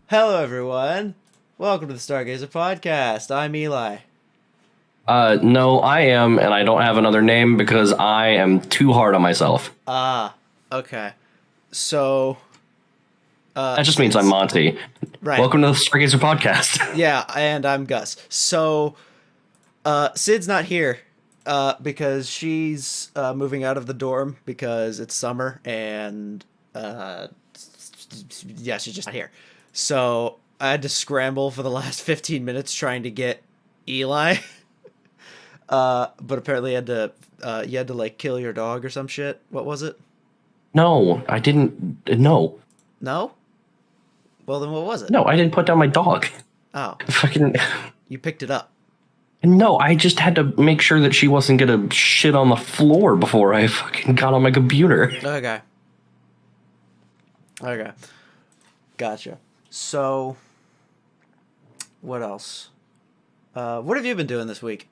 Hello, everyone. Welcome to the StarGazer podcast. I'm Eli. No, I am, and I don't have another name because I am too hard on myself. Okay. So, That just means I'm Monty. right. Welcome to the StarGazer podcast. Yeah, and I'm Gus. So, Sid's not here, because she's moving out of the dorm because it's summer, and yeah, she's just not here. So I had to scramble for the last 15 minutes trying to get Eli. But apparently you had to like kill your dog or some shit. What was it? No, I didn't. No, No? Well, then what was it? no, I didn't put down my dog. Oh, Fucking you picked it up. no, I just had to make sure that she wasn't gonna shit on the floor before I fucking got on my computer. Okay. Okay. Gotcha. So, what else? What have you been doing this week?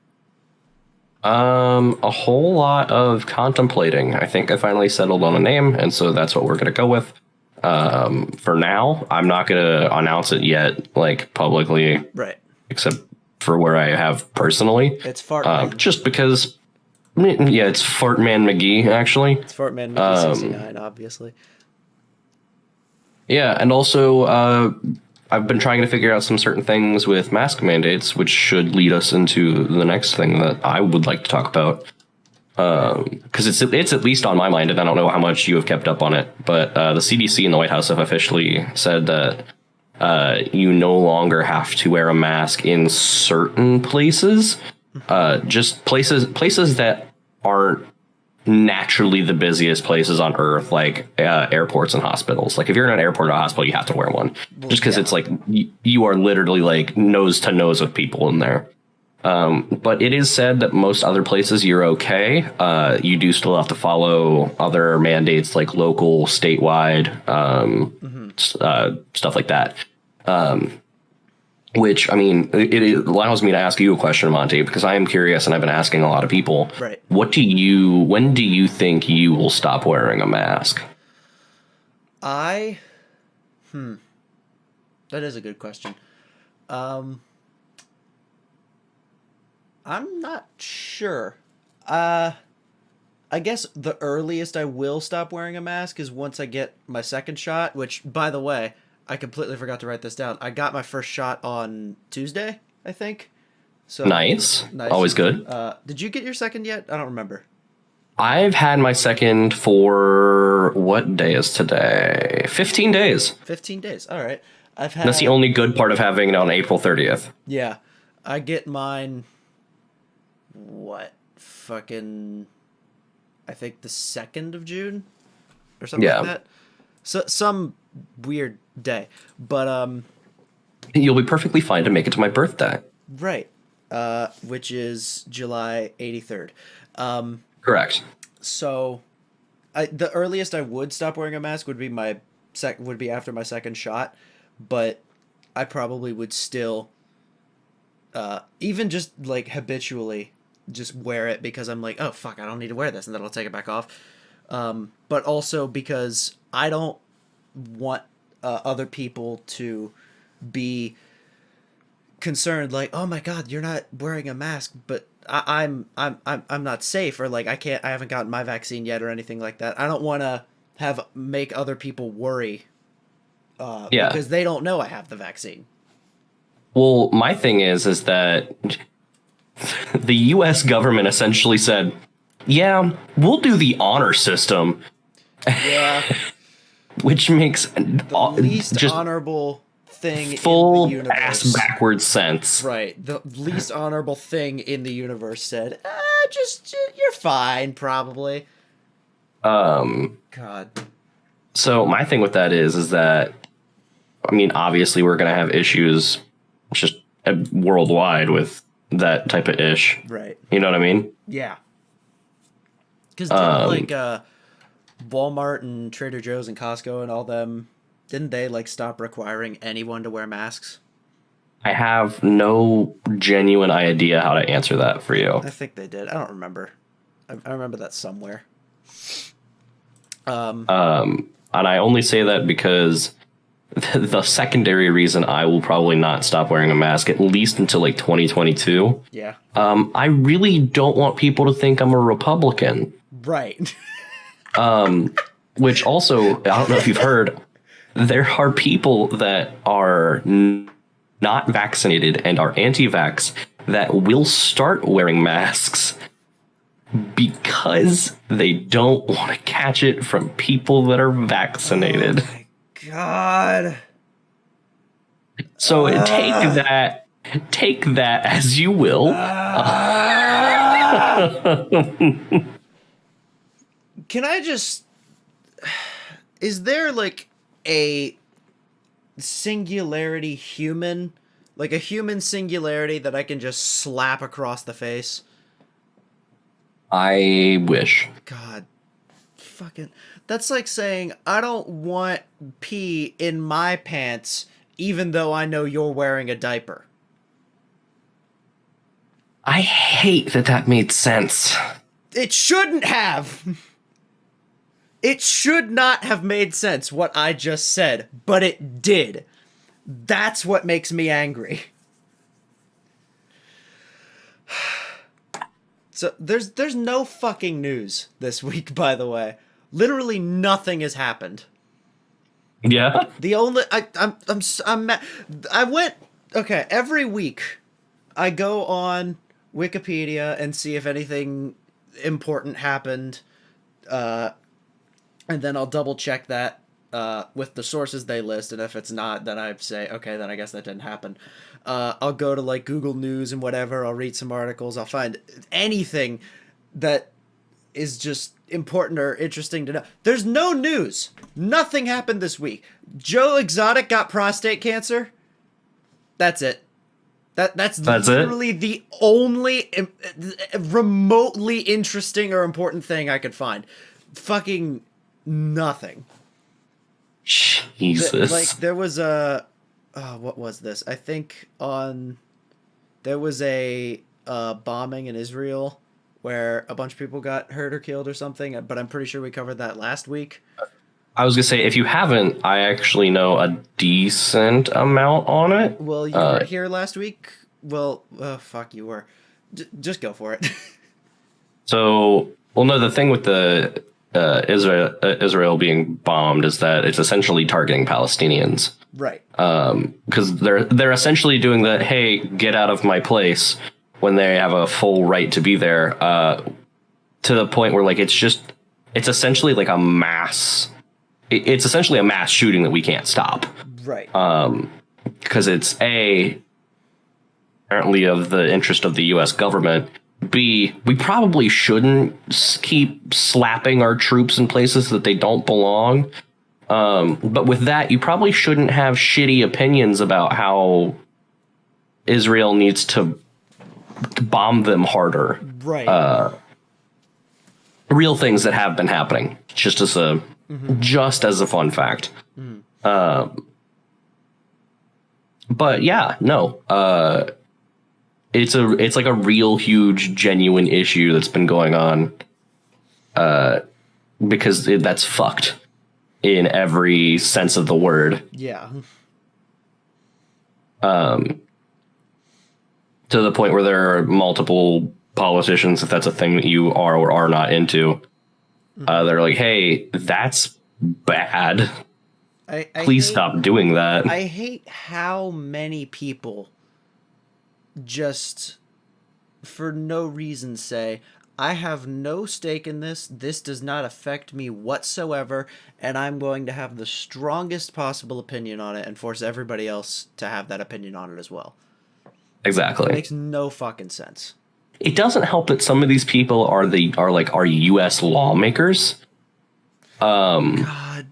A whole lot of contemplating. I think I finally settled on a name, and so that's what we're gonna go with. For now, I'm not gonna announce it yet, like publicly, Right. except for where I have personally. It's Fartman. Just because, yeah, it's Fartman McGee, actually. It's Fartman Mickey 69, obviously. Yeah, and also, I've been trying to figure out some certain things with mask mandates, which should lead us into the next thing that I would like to talk about. Because it's at least on my mind, and I don't know how much you have kept up on it, but the CDC and the White House have officially said that you no longer have to wear a mask in certain places, just places that aren't naturally the busiest places on Earth, like airports and hospitals. Like if you're in an airport or a hospital, you have to wear one, just because it's like you are literally like nose to nose with people in there. But it is said that most other places you're okay. You do still have to follow other mandates like local, statewide, stuff like that. Which, I mean, it allows me to ask you a question, Monty, because I am curious and I've been asking a lot of people. Right. When do you think you will stop wearing a mask? That is a good question. I'm not sure. I guess the earliest I will stop wearing a mask is once I get my second shot, which, by the way, I completely forgot to write this down. I got my first shot on Tuesday, I think. So Nice. Always good. Did you get your second yet? I don't remember. I've had my second for, what day is today? 15 days. 15 days. All right. I've had. That's the only good part of having it on April 30th. Yeah. I get mine. What? Fucking. I think the 2nd of June? Or something like that. So, some weird day. But, You'll be perfectly fine to make it to my birthday. right. Which is July 83rd. Correct. So, the earliest I would stop wearing a mask would be would be after my second shot, but I probably would still, even just like habitually, just wear it because I'm like, oh fuck, I don't need to wear this, and then I'll take it back off. But also because I don't want other people to be concerned, like, oh my god, you're not wearing a mask, but I'm not safe, or like I haven't gotten my vaccine yet or anything like that. I don't want to make other people worry because they don't know I have the vaccine. Well, my thing is that the U.S. government essentially said, yeah, we'll do the honor system. Yeah. Which makes the least just honorable thing full in the universe. ass backwards sense. Right. The least honorable thing in the universe said, just you're fine, probably. God. So my thing with that is that, I mean, obviously we're going to have issues just worldwide with that type of ish. Right. You know what I mean? Yeah. Because like Walmart and Trader Joe's and Costco and all them, didn't they like stop requiring anyone to wear masks? I have no genuine idea how to answer that for you. I think they did. I don't remember. I remember that somewhere. And I only say that because the secondary reason I will probably not stop wearing a mask, at least until like 2022. Yeah. I really don't want people to think I'm a Republican. Right. Which also, I don't know if you've heard, there are people that are not vaccinated and are anti-vax that will start wearing masks because they don't want to catch it from people that are vaccinated. Oh my God. So take that as you will. Can I just... Is there, like, a singularity human? Like, a human singularity that I can just slap across the face? I wish. God. Fucking... That's like saying, I don't want pee in my pants, even though I know you're wearing a diaper. I hate that made sense. It shouldn't have! It should not have made sense, what I just said, but it did. That's what makes me angry. So, there's no fucking news this week, by the way. Literally nothing has happened. Yeah? The only... I went... Okay, every week, I go on Wikipedia and see if anything important happened, and then I'll double check that with the sources they list, and if it's not, then I say, okay, then I guess that didn't happen. I'll go to, like, Google News and whatever, I'll read some articles, I'll find anything that is just important or interesting to know. There's no news! Nothing happened this week. Joe Exotic got prostate cancer. That's it. That's literally the only remotely interesting or important thing I could find. Fucking nothing. Jesus. Like, there was a... what was this? I think there was a bombing in Israel where a bunch of people got hurt or killed or something, but I'm pretty sure we covered that last week. I was going to say, if you haven't, I actually know a decent amount on it. Well, you were here last week? Well, fuck, you were. Just go for it. So, well, no, the thing with the Israel being bombed is that it's essentially targeting Palestinians. Right. Because they're essentially doing the, hey, get out of my place, when they have a full right to be there, to the point where, like, it's essentially like a mass... It's essentially a mass shooting that we can't stop. Right. Because it's apparently of the interest of the U.S. government. B, we probably shouldn't keep slapping our troops in places that they don't belong. But with that, you probably shouldn't have shitty opinions about how Israel needs to bomb them harder. Right. Real things that have been happening, just as a fun fact. But yeah, no. It's like a real huge genuine issue that's been going on. Because that's fucked in every sense of the word. Yeah. To the point where there are multiple politicians, if that's a thing that you are or are not into, they're like, hey, that's bad. Please stop doing that. I hate how many people just, for no reason, say, I have no stake in this. This does not affect me whatsoever, and I'm going to have the strongest possible opinion on it and force everybody else to have that opinion on it as well. Exactly. It makes no fucking sense. It doesn't help that some of these people are U.S. lawmakers. God.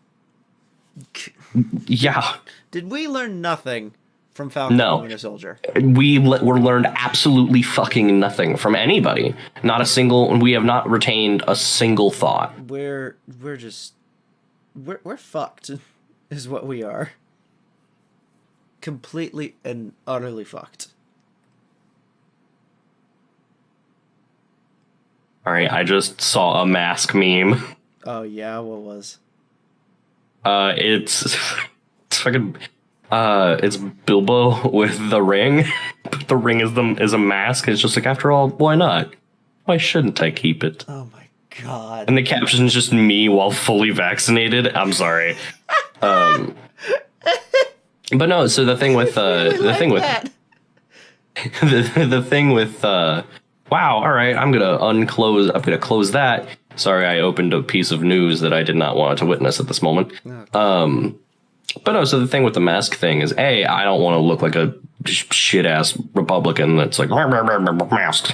Yeah. Did we learn nothing from Falcon and Winter Soldier? We learned absolutely fucking nothing from anybody. Not a single. We have not retained a single thought. We're fucked, is what we are. Completely and utterly fucked. All right, I just saw a mask meme. Oh yeah, what was? It's fucking it's Bilbo with the ring, but the ring is a mask. It's just like, after all, why not? Why shouldn't I keep it? Oh my god. And the caption's just me while fully vaccinated. I'm sorry. But no, so the thing with the thing with wow, all right, I'm gonna close that. Sorry, I opened a piece of news that I did not want to witness at this moment. Okay. But no, so the thing with the mask thing is, A, I don't want to look like a shit ass Republican that's like masks.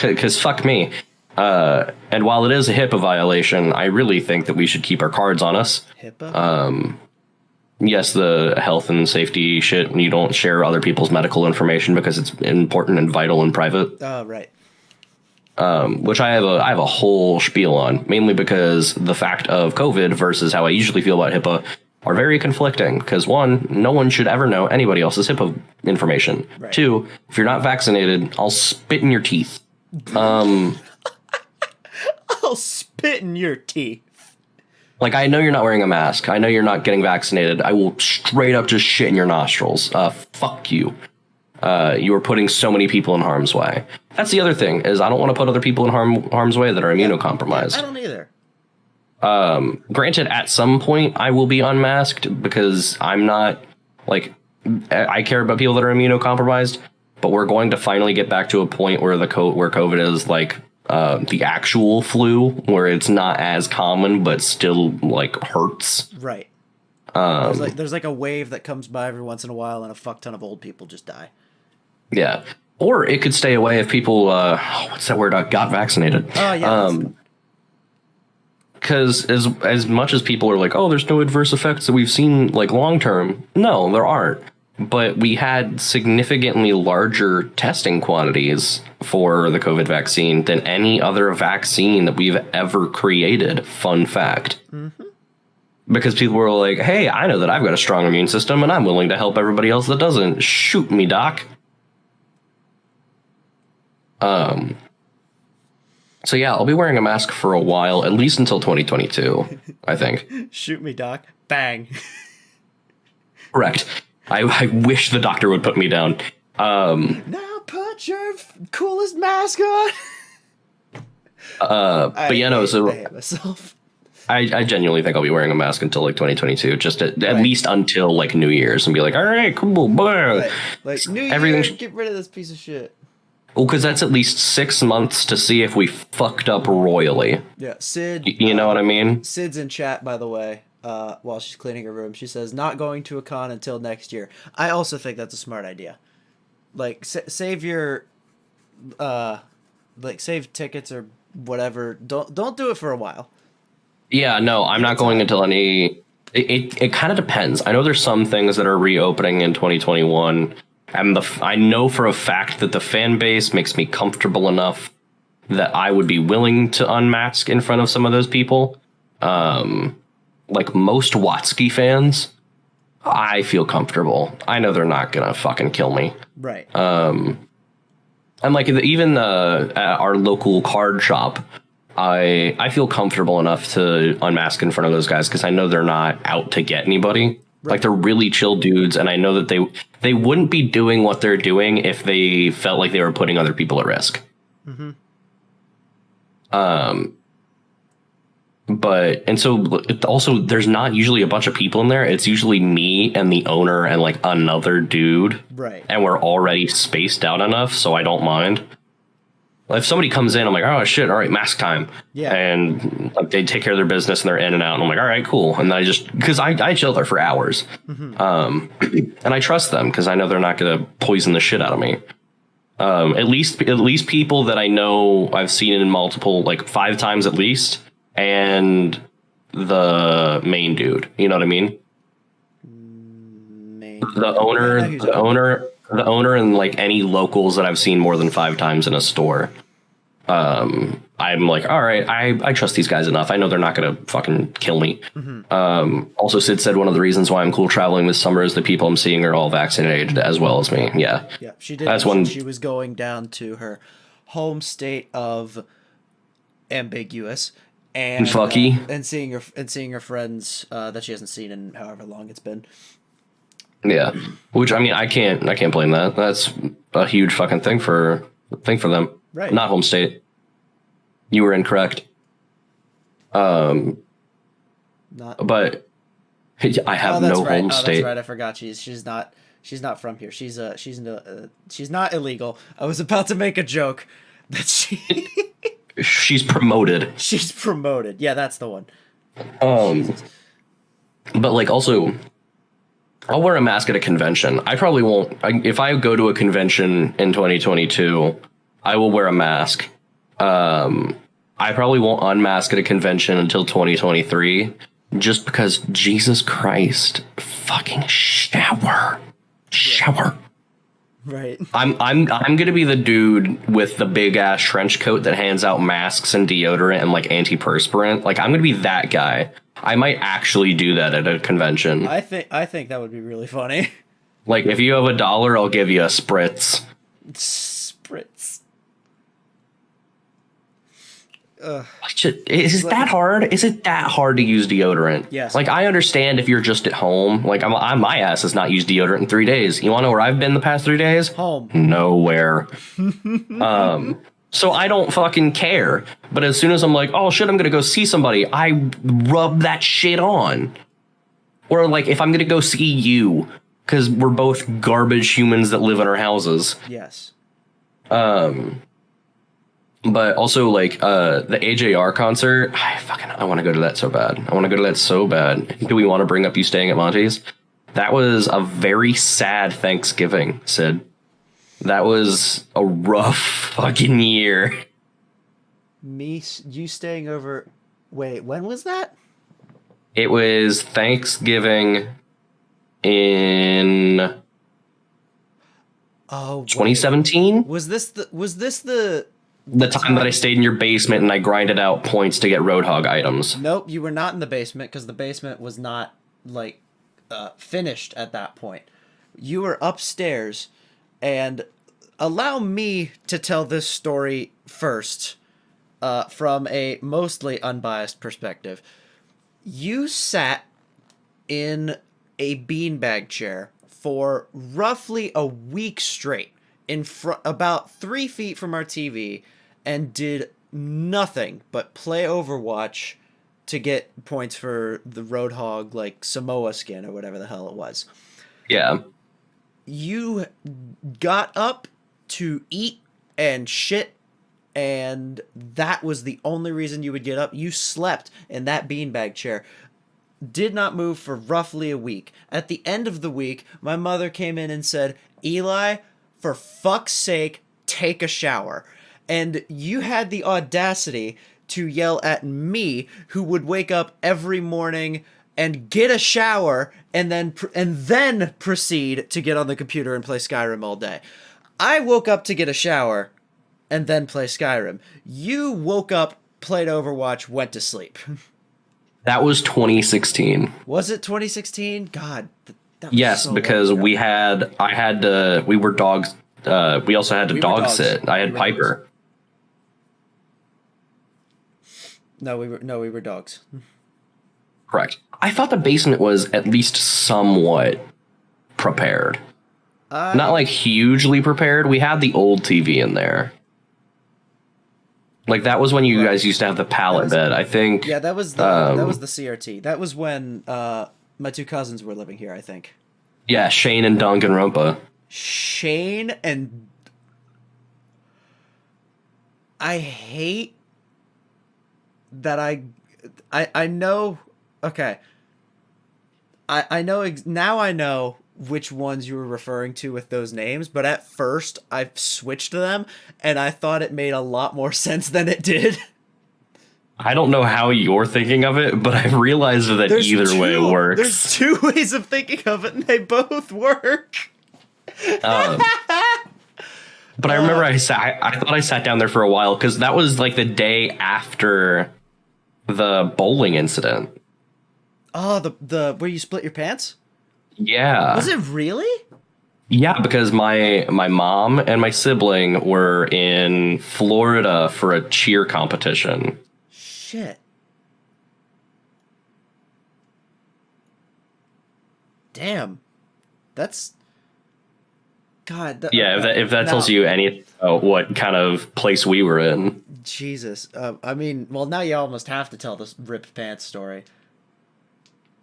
Because fuck me. And while it is a HIPAA violation, I really think that we should keep our cards on us. HIPAA? Yes, the health and safety shit. You don't share other people's medical information because it's important and vital and private. Oh, right. Which I have a whole spiel on, mainly because the fact of COVID versus how I usually feel about HIPAA are very conflicting. Because one, no one should ever know anybody else's HIPAA information. Right. Two, if you're not vaccinated, I'll spit in your teeth. I'll spit in your teeth. Like, I know you're not wearing a mask. I know you're not getting vaccinated. I will straight up just shit in your nostrils. Fuck you. You are putting so many people in harm's way. That's the other thing, is I don't want to put other people in harm's way that are immunocompromised. I don't either. Granted, at some point I will be unmasked because I'm not, like, I care about people that are immunocompromised, but we're going to finally get back to a point where where COVID is like the actual flu, where it's not as common but still like hurts. Right. There's like a wave that comes by every once in a while, and a fuck ton of old people just die. Yeah. Or it could stay away if people what's that word? Got vaccinated. Oh yeah. Because as much as people are like, oh, there's no adverse effects that we've seen like long term. No, there aren't. But we had significantly larger testing quantities for the COVID vaccine than any other vaccine that we've ever created. Fun fact. Mm-hmm. Because people were like, hey, I know that I've got a strong immune system and I'm willing to help everybody else that doesn't. Shoot me, doc. So yeah, I'll be wearing a mask for a while, at least until 2022, I think. Shoot me, doc. Bang. Correct. I wish the doctor would put me down. Now put your coolest mask on. But yeah, no, so I hate myself. I genuinely think I'll be wearing a mask until like 2022, just at least until like New Year's, and be like, all right, cool, blah. Like New Year's, get rid of this piece of shit. Well, because that's at least 6 months to see if we fucked up royally. Yeah, Sid. You know what I mean? Sid's in chat, by the way, while she's cleaning her room. She says, not going to a con until next year. I also think that's a smart idea. Like, save your, save tickets or whatever. Don't do it for a while. Yeah, no, I'm not going until any... It kind of depends. I know there's some things that are reopening in 2021, and I know for a fact that the fan base makes me comfortable enough that I would be willing to unmask in front of some of those people. Like most Watsky fans, I feel comfortable. I know they're not gonna fucking kill me. Right. And like even at our local card shop, I feel comfortable enough to unmask in front of those guys because I know they're not out to get anybody. Right. Like, they're really chill dudes, and I know that they wouldn't be doing what they're doing if they felt like they were putting other people at risk. Mm-hmm. And so also there's not usually a bunch of people in there. It's usually me and the owner and like another dude. Right. And we're already spaced out enough, so I don't mind. If somebody comes in, I'm like, oh shit, all right, mask time. Yeah. And like, they take care of their business and they're in and out. And I'm like, all right, cool. And I just, because I chill there for hours. Mm-hmm. And I trust them because I know they're not going to poison the shit out of me. At least people that I know I've seen in multiple, like 5 times at least. And the main dude, you know what I mean? The owner and like any locals that I've seen more than 5 times in a store. I'm like, all right, I trust these guys enough. I know they're not going to fucking kill me. Mm-hmm. Also, Sid said one of the reasons why I'm cool traveling this summer is the people I'm seeing are all vaccinated as well as me. Yeah. Yeah, she did. That's when she was going down to her home state of ambiguous and Fucky. and seeing her friends that she hasn't seen in however long it's been. Yeah, which I mean, I can't blame that. That's a huge fucking thing for them. Right. Not home state. You were incorrect. Not. But I have no right. home state. That's right. I forgot. She's not from here. She's not illegal. I was about to make a joke that she's promoted. She's promoted. Yeah, that's the one. But like also, I'll wear a mask at a convention. I probably won't. If I go to a convention in 2022, I will wear a mask. I probably won't unmask at a convention until 2023, just because Jesus Christ, fucking shower. Right. I'm gonna be the dude with the big ass trench coat that hands out masks and deodorant and like antiperspirant. Like I'm gonna be that guy. I might actually do that at a convention. I think that would be really funny. Like if you have $1, I'll give you a spritz. Spritz. Is it that hard? Is it that hard to use deodorant? Yes. Like I understand if you're just at home. Like my ass has not used deodorant in 3 days. You want to know where I've been the past 3 days? Home. Nowhere. So I don't fucking care. But as soon as I'm like, oh shit, I'm gonna go see somebody, I rub that shit on. Or like if I'm gonna go see you, because we're both garbage humans that live in our houses. Yes. But also like the AJR concert, I want to go to that so bad. I want to go to that so bad. Do we want to bring up you staying at Monty's? That was a very sad Thanksgiving, Sid. That was a rough fucking year. You staying over. Wait, when was that? It was Thanksgiving in 2017. Was this the time that I stayed in your basement and I grinded out points to get Roadhog items? Nope, you were not in the basement because the basement was not like finished at that point. You were upstairs, and allow me to tell this story first from a mostly unbiased perspective. You sat in a beanbag chair for roughly a week straight in front, about 3 feet from our TV, and did nothing but play Overwatch to get points for the Roadhog, like, Samoa skin or whatever the hell it was. Yeah. You got up to eat and shit, and that was the only reason you would get up. You slept in that beanbag chair, did not move for roughly a week. At the end of the week, my mother came in and said, Eli, for fuck's sake, take a shower. And you had the audacity to yell at me, who would wake up every morning and get a shower and then proceed to get on the computer and play Skyrim all day. I woke up to get a shower and then play Skyrim. You woke up, played Overwatch, went to sleep. That was 2016. Was it 2016? God. That was yes, so because long ago. we were dogs. We also had to dog sit. I had Piper. No, we were dogs. Correct. I thought the basement was at least somewhat prepared. Not like hugely prepared. We had the old TV in there. Like that was when you guys used to have the pallet bed, I think. Yeah, that was the CRT. That was when my two cousins were living here, I think. Yeah, Shane and Danganronpa. Shane and I hate that I know. Okay. I know now. I know which ones you were referring to with those names, but at first I switched them and I thought it made a lot more sense than it did. I don't know how you're thinking of it, but I've realized that either way works. There's two ways of thinking of it and they both work. But I remember I thought I sat down there for a while because that was like the day after the bowling incident. Oh, the where you split your pants? Yeah. Was it really? Yeah, because my mom and my sibling were in Florida for a cheer competition. Shit. Damn. That's God. Yeah, if that tells you anything about what kind of place we were in. Jesus. I mean, well, now you almost have to tell this ripped pants story.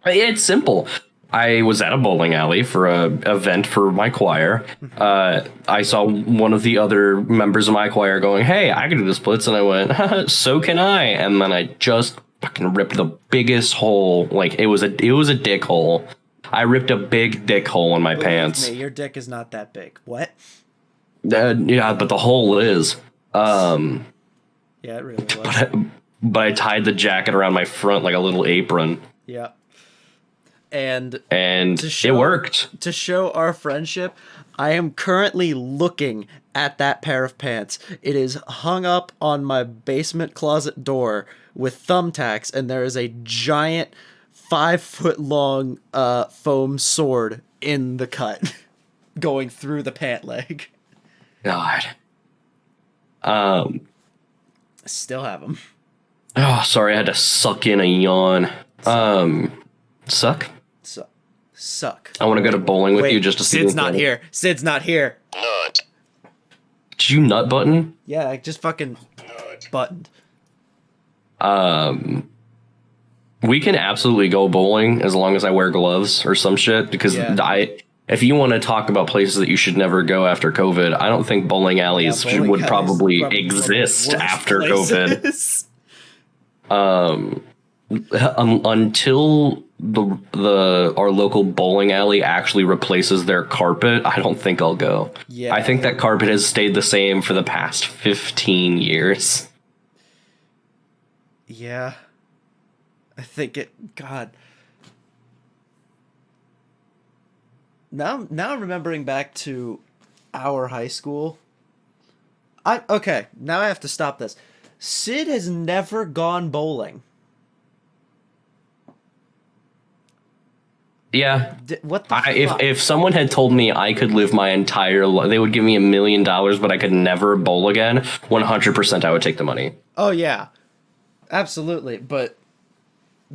It's simple. I was at a bowling alley for a event for my choir. I saw one of the other members of my choir going, "Hey, I can do the splits," and I went, "So can I." And then I just fucking ripped the biggest hole. Like it was a dick hole. I ripped a big dick hole in my pants. Me, your dick is not that big. What? Yeah, but the hole is. Yeah, it really was. But I tied the jacket around my front like a little apron. Yeah. And it worked. To show our friendship, I am currently looking at that pair of pants. It is hung up on my basement closet door with thumbtacks, and there is a giant 5-foot-long foam sword in the cut going through the pant leg. God. I still have them. Oh, sorry, I had to suck in a yawn. Suck? Suck. I want to go to bowling with you just to see. Sid's not here. Sid's not here. Nut. Did you nut button? Yeah, I just fucking buttoned. We can absolutely go bowling as long as I wear gloves or some shit, because if you want to talk about places that you should never go after COVID, I don't think bowling alleys would probably exist after COVID. Until our local bowling alley actually replaces their carpet, I don't think I'll go. Yeah. I think that carpet has stayed the same for the past 15 years. Yeah. I think God. Now remembering back to our high school. Now I have to stop this. Sid has never gone bowling. Yeah. What the fuck? If someone had told me I could live my entire life, they would give me $1 million, but I could never bowl again, 100% I would take the money. Oh yeah. Absolutely, but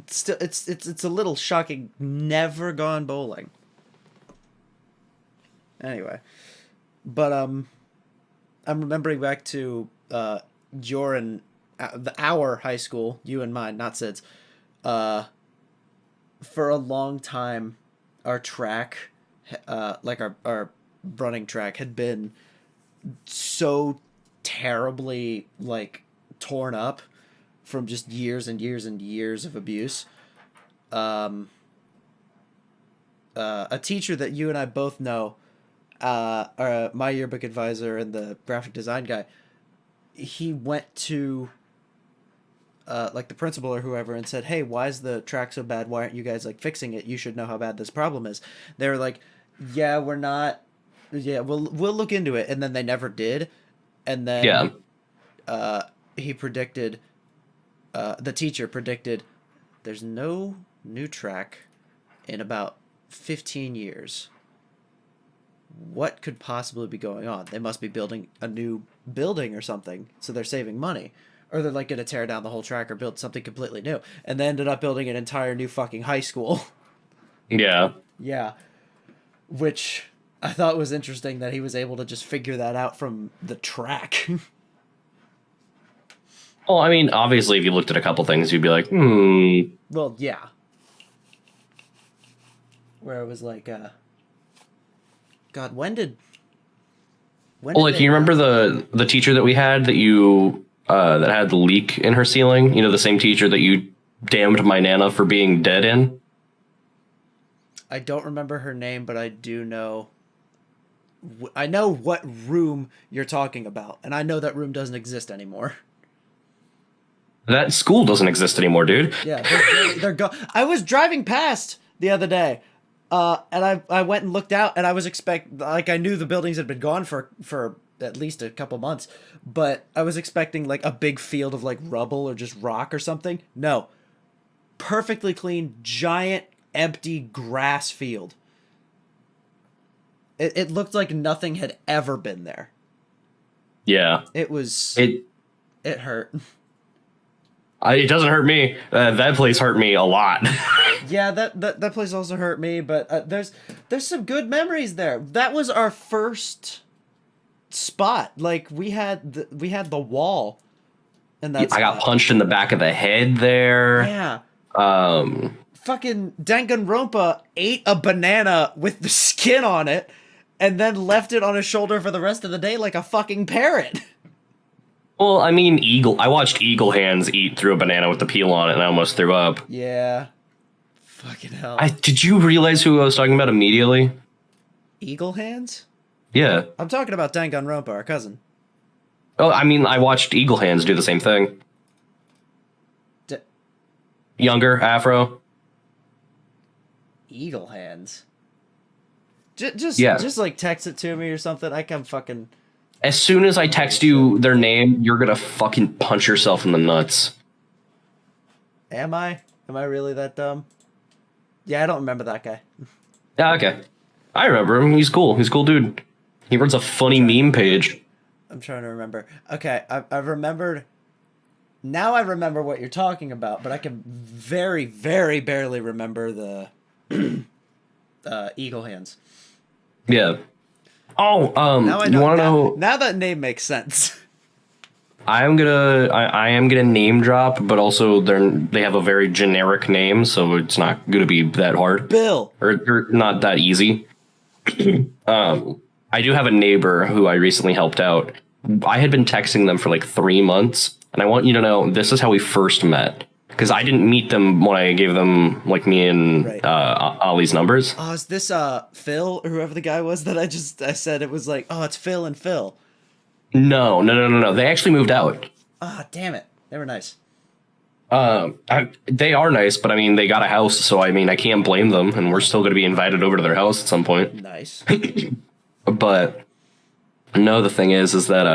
still it's a little shocking, never gone bowling. Anyway, but I'm remembering back to your and our high school, you and mine, not Sid's. For a long time, our track, like our running track, had been so terribly like torn up from just years and years and years of abuse. A teacher that you and I both know, my yearbook advisor and the graphic design guy, he went to like the principal or whoever and said, "Hey, why is the track so bad? Why aren't you guys like fixing it? You should know how bad this problem is." They were like, "Yeah, we're not. Yeah, we'll look into it." And then they never did. And then he predicted, the teacher predicted, there's no new track in about 15 years. What could possibly be going on? They must be building a new building or something, so they're saving money. Or they're like going to tear down the whole track or build something completely new. And they ended up building an entire new fucking high school. Yeah. Yeah. Which I thought was interesting that he was able to just figure that out from the track. Well, I mean, obviously, if you looked at a couple things, you'd be like, Well, yeah. Where it was like, God, when did like, you remember the teacher that we had that you... that had the leak in her ceiling, the same teacher that you damned my Nana for being dead in? I don't remember her name, but I do know. I know what room you're talking about, and I know that room doesn't exist anymore. That school doesn't exist anymore, dude. Yeah, they're gone. I was driving past the other day, and I went and looked out, and I was I knew the buildings had been gone for at least a couple months, but I was expecting like a big field of like rubble or just rock or something. No. Perfectly clean, giant, empty grass field. It looked like nothing had ever been there. Yeah. It was... It hurt. It doesn't hurt me. That place hurt me a lot. Yeah, that place also hurt me, but there's some good memories there. That was our first spot. Like we had the wall, and that's I got punched in the back of the head there. Yeah. Um, Fucking Danganronpa ate a banana with the skin on it, and then left it on his shoulder for the rest of the day like a fucking parrot. well, I mean, I watched Eagle Hands eat through a banana with the peel on it, and I almost threw up. Yeah. Fucking hell. Did you realize who I was talking about immediately? Eagle Hands? Yeah. I'm talking about Danganronpa, our cousin. Oh, I mean, I watched Eagle Hands do the same thing. Younger, afro. Eagle Hands? Just like text it to me or something. I can fucking... As soon as I text you their name, you're gonna fucking punch yourself in the nuts. Am I? Am I really that dumb? Yeah, I don't remember that guy. Yeah, okay. I remember him. He's cool. He's a cool dude. He runs a funny meme page. I'm trying to remember. Okay, I remembered. Now I remember what you're talking about, but I can very, very barely remember the Eagle Hands. Yeah. Oh, Now I you know. want to know? Now that name makes sense. I am gonna name drop, but also they have a very generic name, so it's not gonna be that hard. Bill. Or not that easy. I do have a neighbor who I recently helped out. I had been texting them for like 3 months, and I want you to know this is how we first met. Because I didn't meet them when I gave them like me and Right. Ollie's numbers. Oh, is this Phil or whoever the guy was that I said it was like, oh, it's Phil and Phil. No. They actually moved out. Ah, damn it. They were nice. They are nice, but I mean, they got a house, so I mean, I can't blame them, and we're still going to be invited over to their house at some point. Nice. But no, the thing is that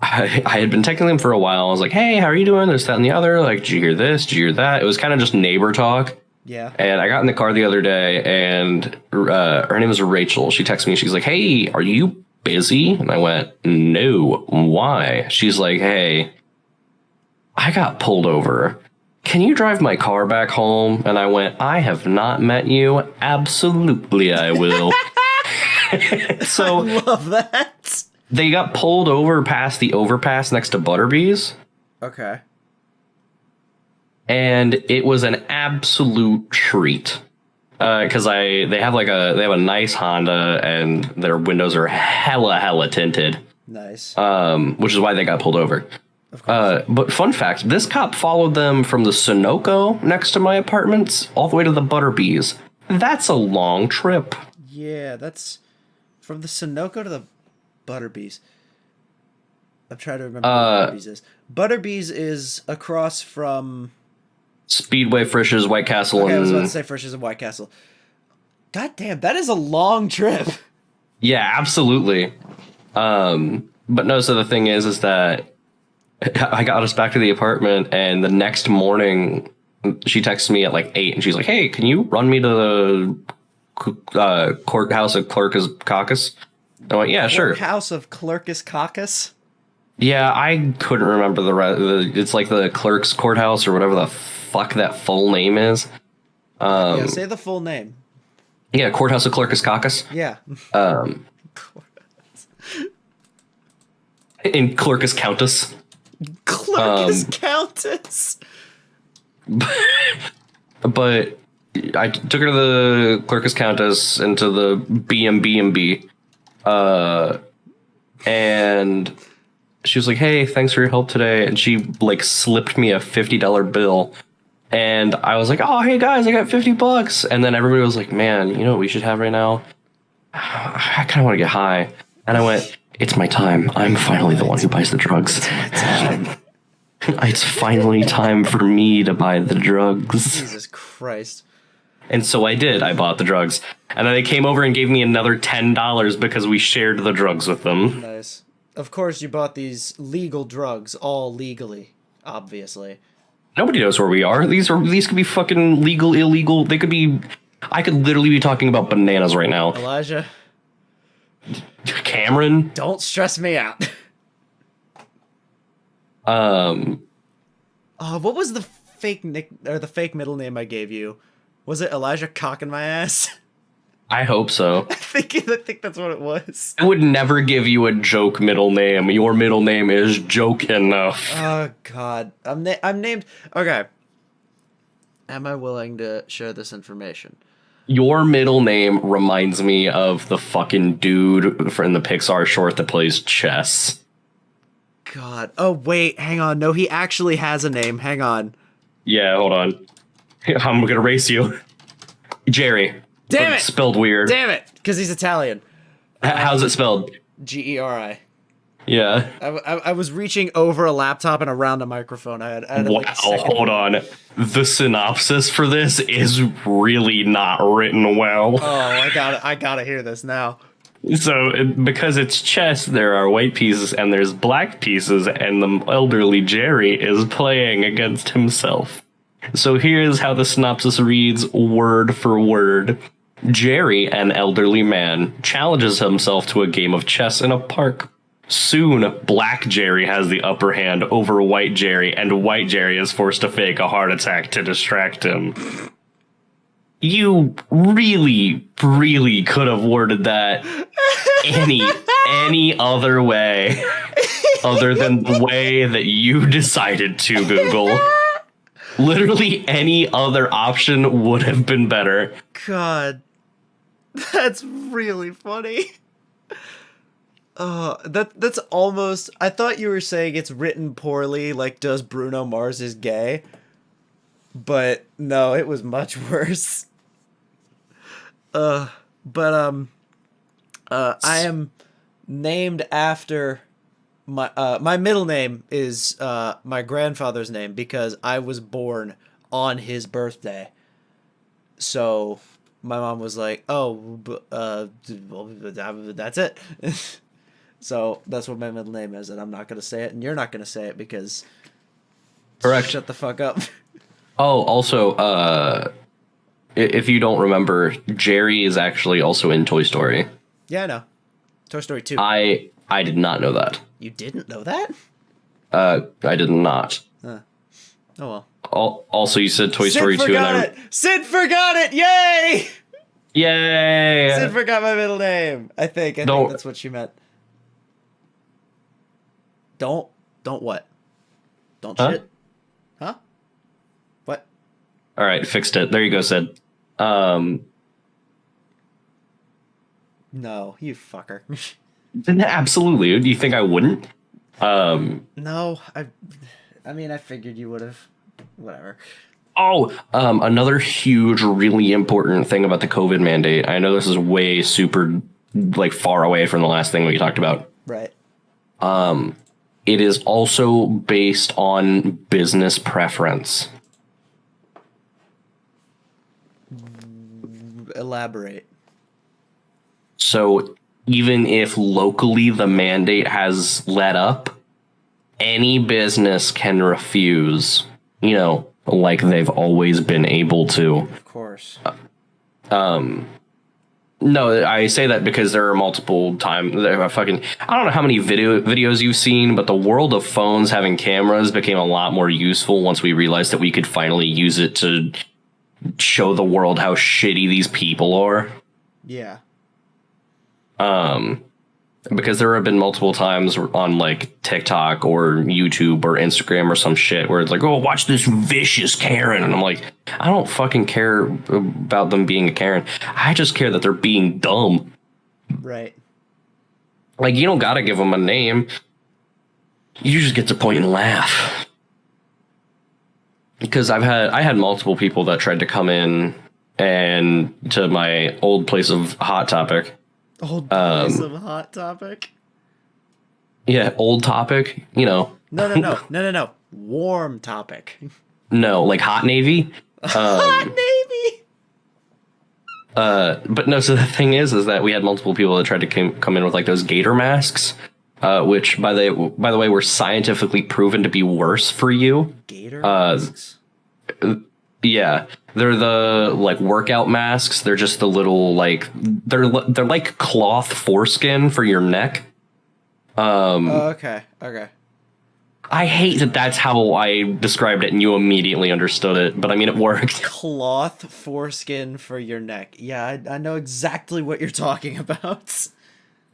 I had been texting them for a while. I was like, hey, how are you doing? This, that, and the other. Like, did you hear this? Did you hear that? It was kind of just neighbor talk. Yeah. And I got in the car the other day, and her name is Rachel. She texted me. She's like, hey, are you busy? And I went, no. Why? She's like, hey, I got pulled over. Can you drive my car back home? And I went, I have not met you. Absolutely, I will. So I love that. they got pulled over past the overpass next to Butterbees. Okay. And it was an absolute treat. Because they have a nice Honda, and their windows are hella tinted. Nice. Which is why they got pulled over. Of course. But fun fact, this cop followed them from the Sunoco next to my apartments all the way to the Butterbees. That's a long trip. Yeah, that's from the Sunoco to the Butterbees. I'm trying to remember what Butterbees is. Butterbees is across from... Speedway, Frisch's, White Castle, Okay, I was about to and say Frisch's and White Castle. God damn, that is a long trip. yeah, absolutely. But no, so the thing is that I got us back to the apartment, and the next morning she texted me at like 8, and she's like, hey, can you run me to the courthouse of Clerkus? I went, yeah, sure. Courthouse of Clerkus Cockus? Yeah, I couldn't remember the rest. It's like the clerk's courthouse or whatever the fuck that full name is. Yeah, say the full name. Yeah, courthouse of Clerkus Cockus. Yeah. In Clerkus Countess. Clerkus Countess. But I took her to the Clerkus Countess and to the B&B. And she was like, hey, thanks for your help today. And she like slipped me a $50 bill. And I was like, oh, hey guys, I got $50. And then everybody was like, man, you know what we should have right now? I kind of want to get high. And I went, it's my time. I'm finally the one who buys the drugs. It's my time. It's finally time for me to buy the drugs. Jesus Christ. And so I did. I bought the drugs. And then they came over and gave me another $10 because we shared the drugs with them. Nice. Of course, you bought these legal drugs, all legally, obviously. Nobody knows where we are. These could be fucking legal, illegal. They could be... I could literally be talking about bananas right now. Elijah. Cameron. Don't stress me out. What was the fake nick or the fake middle name I gave you? Was it Elijah Cock in my ass? I hope so. I think that's what it was. I would never give you a joke middle name. Your middle name is joke enough. Oh God, I'm named. Okay. Am I willing to share this information? Your middle name reminds me of the fucking dude from the Pixar short that plays chess. God. Oh wait, hang on. No, he actually has a name. Hang on. Yeah, hold on. I'm gonna race you. Jerry. Damn But it! Spelled weird. Damn it! Because he's Italian. How's it spelled? Geri. Yeah. I was reaching over a laptop and around a microphone. I had Wow, like a second. hold on. The synopsis for this is really not written well. Oh, I gotta hear this now. So, because it's chess, there are white pieces and there's black pieces, and the elderly Jerry is playing against himself. So here's how the synopsis reads word for word. Jerry, an elderly man, challenges himself to a game of chess in a park. Soon, Black Jerry has the upper hand over White Jerry, and White Jerry is forced to fake a heart attack to distract him. You really, really could have worded that any other way other than the way that you decided to, Google. Literally any other option would have been better. God, that's really funny. That's almost. I thought you were saying it's written poorly, like does Bruno Mars is gay, but no, it was much worse. I am named after my middle name is my grandfather's name because I was born on his birthday. So my mom was like, "Oh, that's it." So that's what my middle name is, and I'm not gonna say it, and you're not gonna say it because. Correct. Shut the fuck up. Oh, also, if you don't remember, Jerry is actually also in Toy Story. Yeah, I know. Toy Story 2. I did not know that. You didn't know that? I did not. Oh well. Also, you said Toy Story 2, and it. Sid forgot it! Yay! Yay! Sid forgot my middle name. I think that's what she meant. Don't what? Don't shit? Huh? What? All right, fixed it. There you go, Sid. No, you fucker. Absolutely. Do you think I wouldn't? No, I mean, I figured you would have. Whatever. Oh, another huge, really important thing about the COVID mandate. I know this is way super, like, far away from the last thing we talked about. Right. It is also based on business preference. Elaborate. So even if locally the mandate has let up, any business can refuse, like they've always been able to. Of course. No, I say that because there are multiple times. I don't know how many videos you've seen, but the world of phones having cameras became a lot more useful once we realized that we could finally use it to show the world how shitty these people are. Yeah. Because there have been multiple times on like TikTok or YouTube or Instagram or some shit where it's like, oh, watch this vicious Karen. And I'm like, I don't fucking care about them being a Karen. I just care that they're being dumb. Right. Like, you don't got to give them a name. You just get to point and laugh. Because I had multiple people that tried to come in and to my old place of Hot Topic. Old place of Hot Topic? Yeah, old topic, No. Warm Topic. No, like Hot Navy. Hot Navy! But no, so the thing is that we had multiple people that tried to come in with like those gator masks, which by the way were scientifically proven to be worse for you. Gator masks? Yeah, they're the like workout masks. They're just the little like they're like cloth foreskin for your neck. Okay. I hate that that's how I described it and you immediately understood it, but I mean, it worked. Cloth foreskin for your neck. Yeah, I know exactly what you're talking about.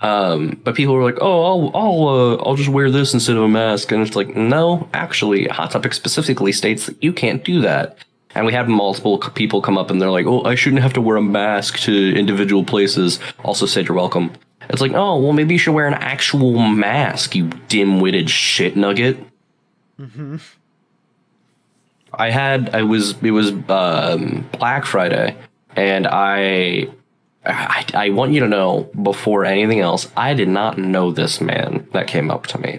But people were like, "Oh, I'll just wear this instead of a mask," and it's like, no, actually, Hot Topic specifically states that you can't do that. And we had multiple people come up and they're like, "Oh, I shouldn't have to wear a mask to individual places." Also said you're welcome. It's like, oh, well, maybe you should wear an actual mask, you dim-witted shit nugget. Mm-hmm. It was Black Friday, and I want you to know, before anything else, I did not know this man that came up to me.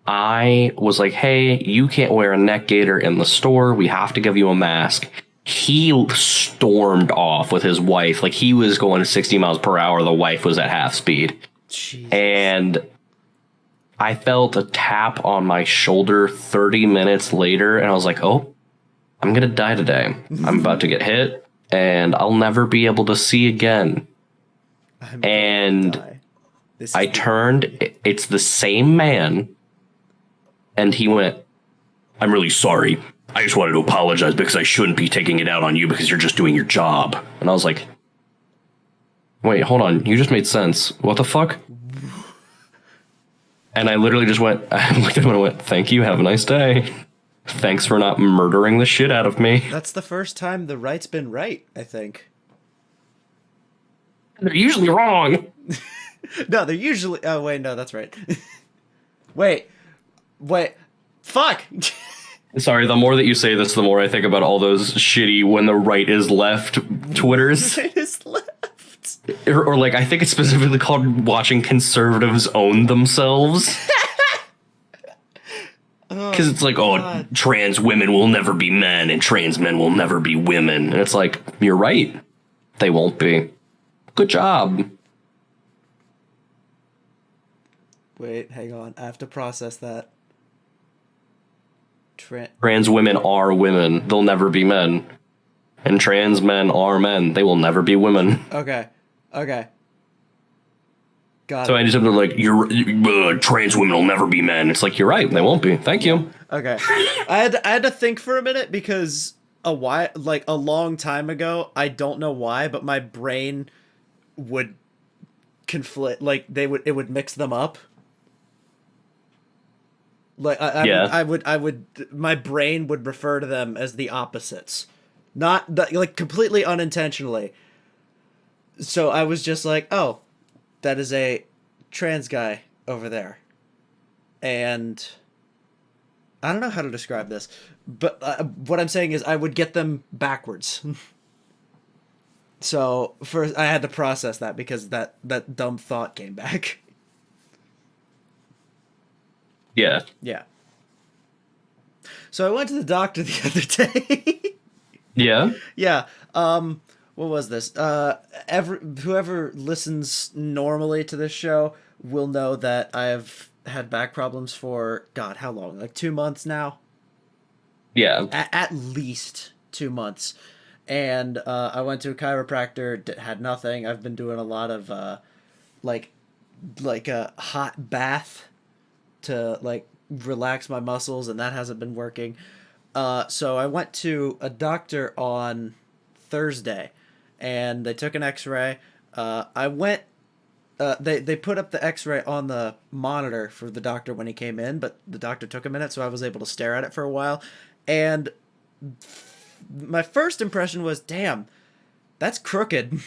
I was like, hey, you can't wear a neck gaiter in the store. We have to give you a mask. He stormed off with his wife. Like, he was going 60 miles per hour. The wife was at half speed. Jesus. And I felt a tap on my shoulder 30 minutes later, and I was like, oh, I'm going to die today. I'm about to get hit, and I'll never be able to see again. And I turned, it's the same man, and he went, I'm really sorry. I just wanted to apologize because I shouldn't be taking it out on you because you're just doing your job. And I was like, wait, hold on. You just made sense. What the fuck? And I literally just went, I looked at him and went, thank you. Have a nice day. Thanks for not murdering the shit out of me. That's the first time the right's been right, I think. They're usually wrong. No, they're usually... Oh, wait, no, that's right. Wait. Fuck! Sorry, the more that you say this, the more I think about all those shitty when the right is left Twitters. Right is left. Or like, I think it's specifically called watching conservatives own themselves. Because it's like, God. Trans women will never be men and trans men will never be women. And it's like, you're right. They won't be. Good job. Wait, hang on. I have to process that. Trans women are women. They'll never be men. And trans men are men. They will never be women. Okay. Got so it. I just have to like, trans women will never be men. It's like, you're right. They won't be. Thank you. Okay. I had to think for a minute because a long time ago, I don't know why, but my brain would conflict. Like it would mix them up. Like I would my brain would refer to them as the opposites, not like completely unintentionally. So I was just like, oh, that is a trans guy over there, and I don't know how to describe this, but what I'm saying is I would get them backwards. So first I had to process that because that dumb thought came back. Yeah. Yeah. So I went to the doctor the other day. Yeah. Yeah. What was this? Whoever listens normally to this show will know that I have had back problems for, God, how long? Like 2 months now? Yeah. At least 2 months. And I went to a chiropractor, had nothing. I've been doing a lot of like a hot bath to like relax my muscles, and that hasn't been working. So I went to a doctor on Thursday, and they took an X-ray. I went. They put up the X-ray on the monitor for the doctor when he came in, but the doctor took a minute, so I was able to stare at it for a while. And my first impression was, damn, that's crooked.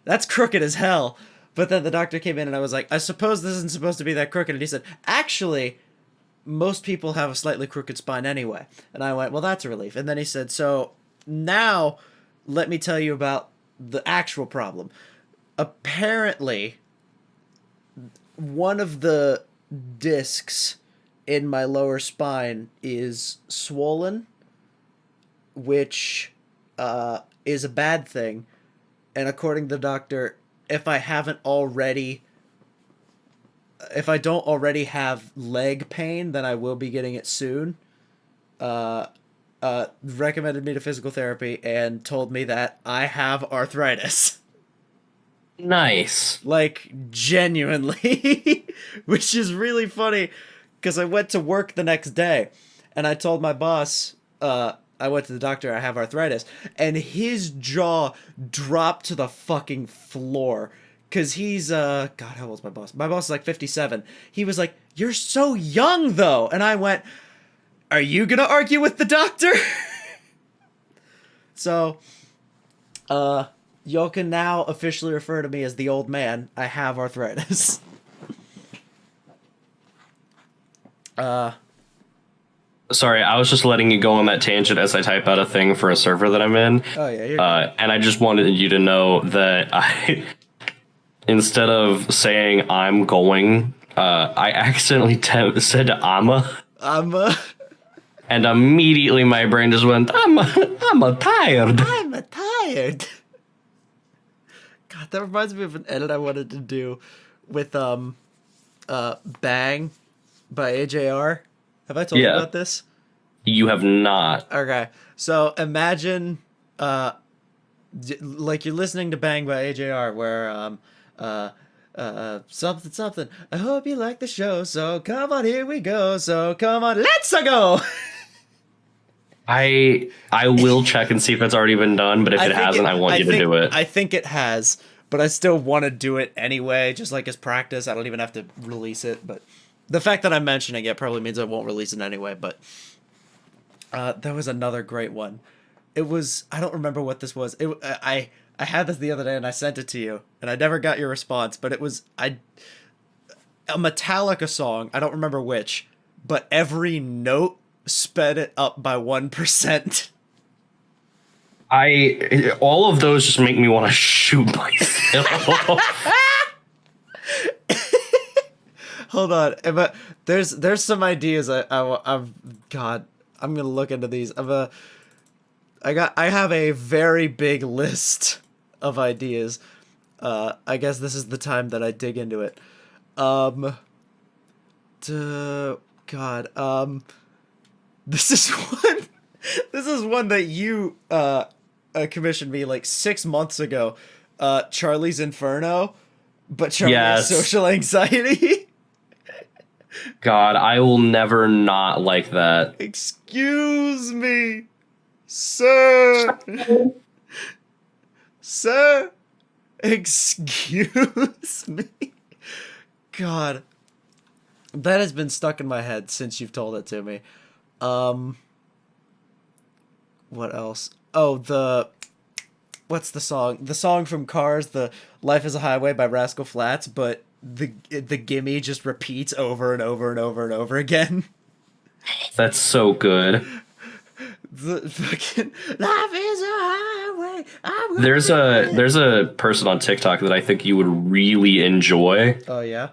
That's crooked as hell. But then the doctor came in and I was like, I suppose this isn't supposed to be that crooked. And he said, actually, most people have a slightly crooked spine anyway. And I went, well, that's a relief. And then he said, so now let me tell you about the actual problem. Apparently, one of the discs in my lower spine is swollen, which is a bad thing. And according to the doctor, if I don't already have leg pain, then I will be getting it soon. Recommended me to physical therapy and told me that I have arthritis. Nice. Like, genuinely. Which is really funny, because I went to work the next day, and I told my boss, I went to the doctor, I have arthritis, and his jaw dropped to the fucking floor. Because he's, God, how old's my boss? My boss is like 57. He was like, "You're so young, though." And I went, "Are you gonna argue with the doctor?" So, y'all can now officially refer to me as the old man. I have arthritis. Sorry, I was just letting you go on that tangent as I type out a thing for a server that I'm in. Oh, yeah, you're good. And I just wanted you to know that I, instead of saying "I'm going," I accidentally said "I'ma." And immediately my brain just went, I'm a tired. I'm a tired. God, that reminds me of an edit I wanted to do with Bang by AJR. Have I told you about this? You have not. Okay. So imagine like you're listening to Bang by AJR where something something. I hope you like the show, so come on, here we go. So come on, let's go. I will check and see if it's already been done, but if it hasn't, I want you to do it. I think it has, but I still want to do it anyway, just like as practice. I don't even have to release it, but the fact that I'm mentioning it probably means I won't release it anyway, but there was another great one. It was, I don't remember what this was. I had this the other day and I sent it to you, and I never got your response, but it was a Metallica song, I don't remember which, but every note sped it up by 1%. All of those just make me want to shoot myself. Hold on, but there's some ideas. God, I'm gonna look into these. I have a very big list of ideas. I guess this is the time that I dig into it. This is one. This is one that you commissioned me like 6 months ago. Charlie's Inferno, but Charlie has social anxiety. God, I will never not like that. Excuse me, sir. Sir, excuse me. God, that has been stuck in my head since you've told it to me. What else? Oh, what's the song? The song from Cars, the "Life is a Highway" by Rascal Flatts, but the gimme just repeats over and over and over and over again. That's so good. The fucking "Life is a Highway." There's a person on TikTok that I think you would really enjoy. Oh yeah.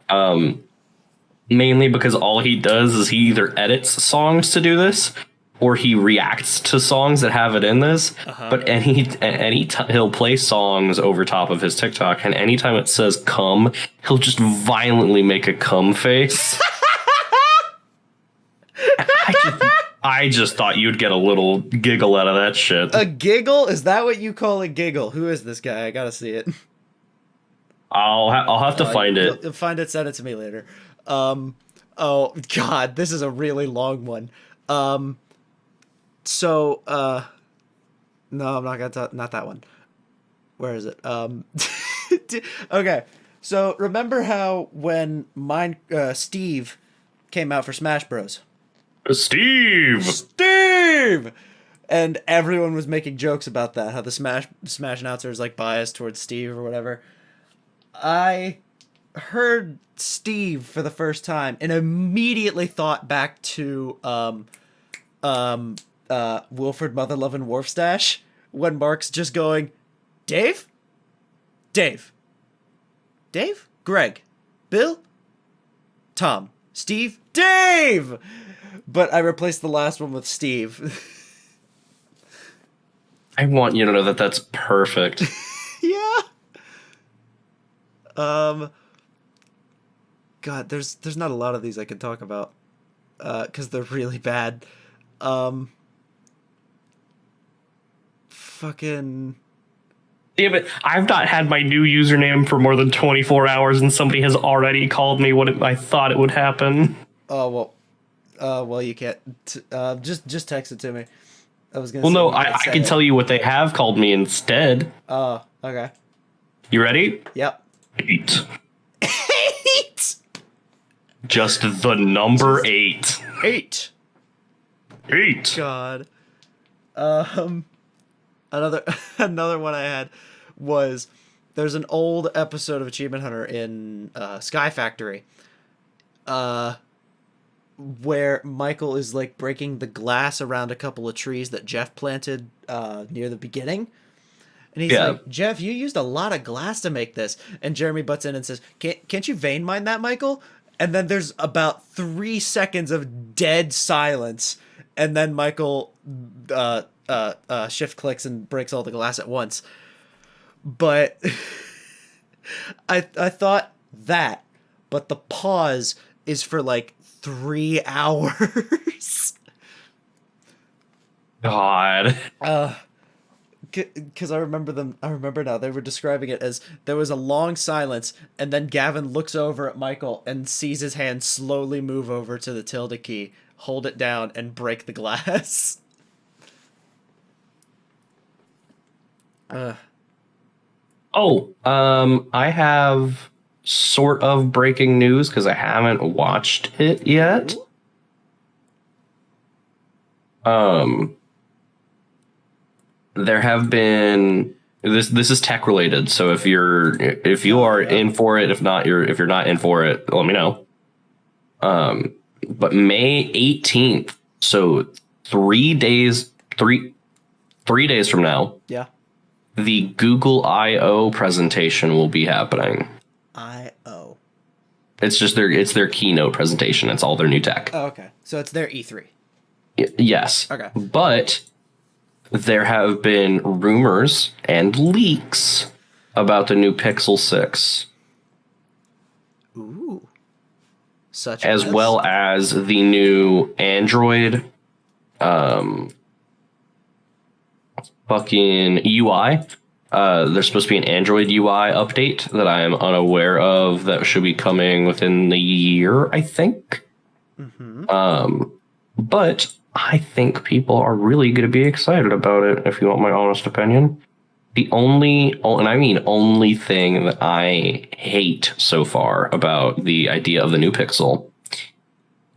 Mainly because all he does is he either edits songs to do this, or he reacts to songs that have it in this. But he'll play songs over top of his TikTok, and anytime it says "come," he'll just violently make a cum face. I just thought you'd get a little giggle out of that shit. A giggle? Is that what you call a giggle? Who is this guy? I gotta see it. I'll have to find it. You'll find it. Send it to me later. Oh God, this is a really long one. No, I'm not gonna talk. Not that one. Where is it? Okay. So remember how when Steve came out for Smash Bros. Steve, and everyone was making jokes about that. How the Smash announcer is like biased towards Steve or whatever. I heard Steve for the first time and immediately thought back to Wilfred Motherlovin Wharfstash when Mark's just going, Dave, Greg, Bill, Tom, Steve, Dave. But I replaced the last one with Steve. I want you to know that that's perfect. Yeah. God, there's not a lot of these I can talk about, because they're really bad. Fucking. Damn it! I've not had my new username for more than 24 hours, and somebody has already called me what I thought it would happen. Oh well, you can't. Just text it to me. I was gonna. Well, say no, you can't I say can it. tell you what they have called me instead. Oh, okay. You ready? Yep. 8. 8. Just the number 8. 8. 8. God. Another another one I had was there's an old episode of Achievement Hunter in Sky Factory, where Michael is like breaking the glass around a couple of trees that Jeff planted near the beginning. And he's like, Jeff, you used a lot of glass to make this. And Jeremy butts in and says, can't you vein mine that, Michael? And then there's about 3 seconds of dead silence. And then Michael shift clicks and breaks all the glass at once. But I thought that, but the pause is for like 3 hours. God. Because I remember now, they were describing it as there was a long silence, and then Gavin looks over at Michael and sees his hand slowly move over to the tilde key, hold it down, and break the glass. I have sort of breaking news because I haven't watched it yet. There have been this is tech related, so if you are in for it, if you're not in for it, let me know. But May 18th, so 3 days from now, Yeah. the Google I/O presentation will be happening. I/O. It's just their keynote presentation. It's all their new tech. Oh, okay. So it's their E3. Yes. Okay. But there have been rumors and leaks about the new Pixel 6. Ooh. Such as well as the new Android fucking UI. There's supposed to be an Android UI update that I am unaware of that should be coming within the year, I think. Mm-hmm. But I think people are really going to be excited about it, if you want my honest opinion. The only thing that I hate so far about the idea of the new Pixel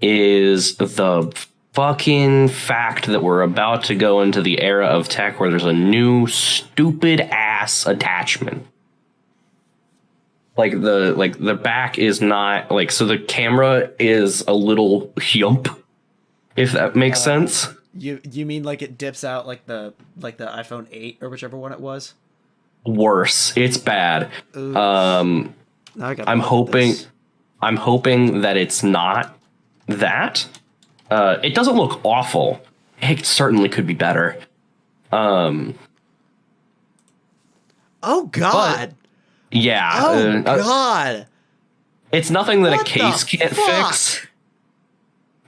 is the fucking fact that we're about to go into the era of tech where there's a new stupid ass attachment. Like the back is not like, so the camera is a little hump, if that makes sense. You mean like it dips out like the iPhone 8 or whichever one it was? Worse. It's bad. I'm hoping that it's not that. It doesn't look awful. It certainly could be better. Oh God. Yeah. Oh God. It's nothing that What a case the can't fuck? fix.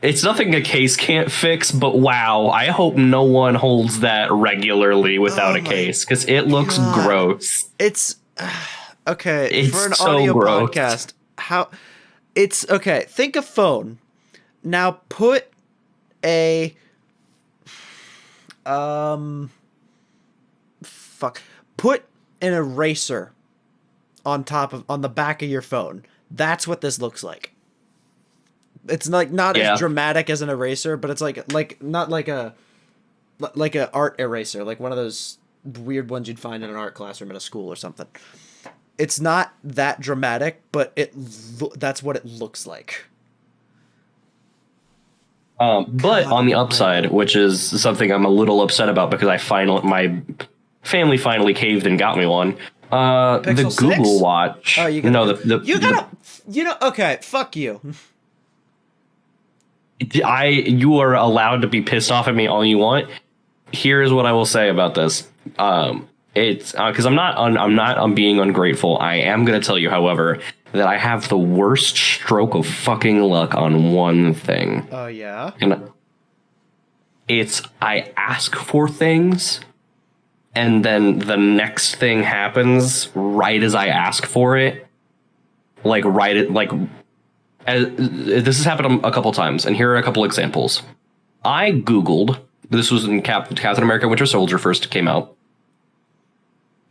It's nothing a case can't fix, but wow, I hope no one holds that regularly without a case, because it looks God. gross. It's okay. It's for an so audio gross. podcast, it's okay. Think a phone. Now put a put an eraser on the back of your phone. That's what this looks like. It's like not as dramatic as an eraser, but it's not like a art eraser, like one of those weird ones you'd find in an art classroom at a school or something. It's not that dramatic, but that's what it looks like. But on the upside, which is something I'm a little upset about because my family finally caved and got me one. The Google 6? Watch. Oh, okay, fuck you. You are allowed to be pissed off at me all you want. Here's what I will say about this. It's because I'm not being ungrateful. I am going to tell you, however, that I have the worst stroke of fucking luck on one thing. Oh yeah. And I ask for things, and then the next thing happens right as I ask for it. And this has happened a couple times, and here are a couple examples. I Googled, this was when Captain America Winter Soldier first came out.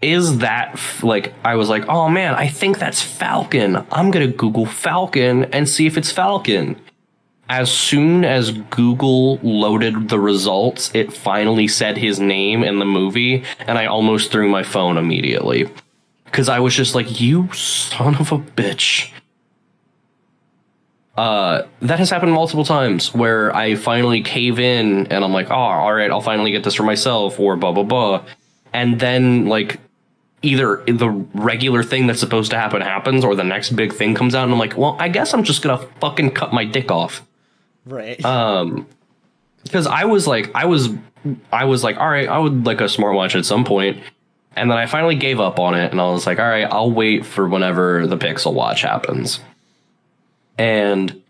Is that, like, I was like, oh man, I think that's Falcon. I'm going to Google Falcon and see if it's Falcon. As soon as Google loaded the results, it finally said his name in the movie, and I almost threw my phone immediately. Because I was just like, you son of a bitch. That has happened multiple times where I finally cave in and I'm like, oh, all right, I'll finally get this for myself or blah, blah, blah. And then, like, either the regular thing that's supposed to happen happens or the next big thing comes out and I'm like, well, I guess I'm just going to fucking cut my dick off. Right. Because I was like, all right, I would like a smartwatch at some point. And then I finally gave up on it and I was like, all right, I'll wait for whenever the Pixel Watch happens. And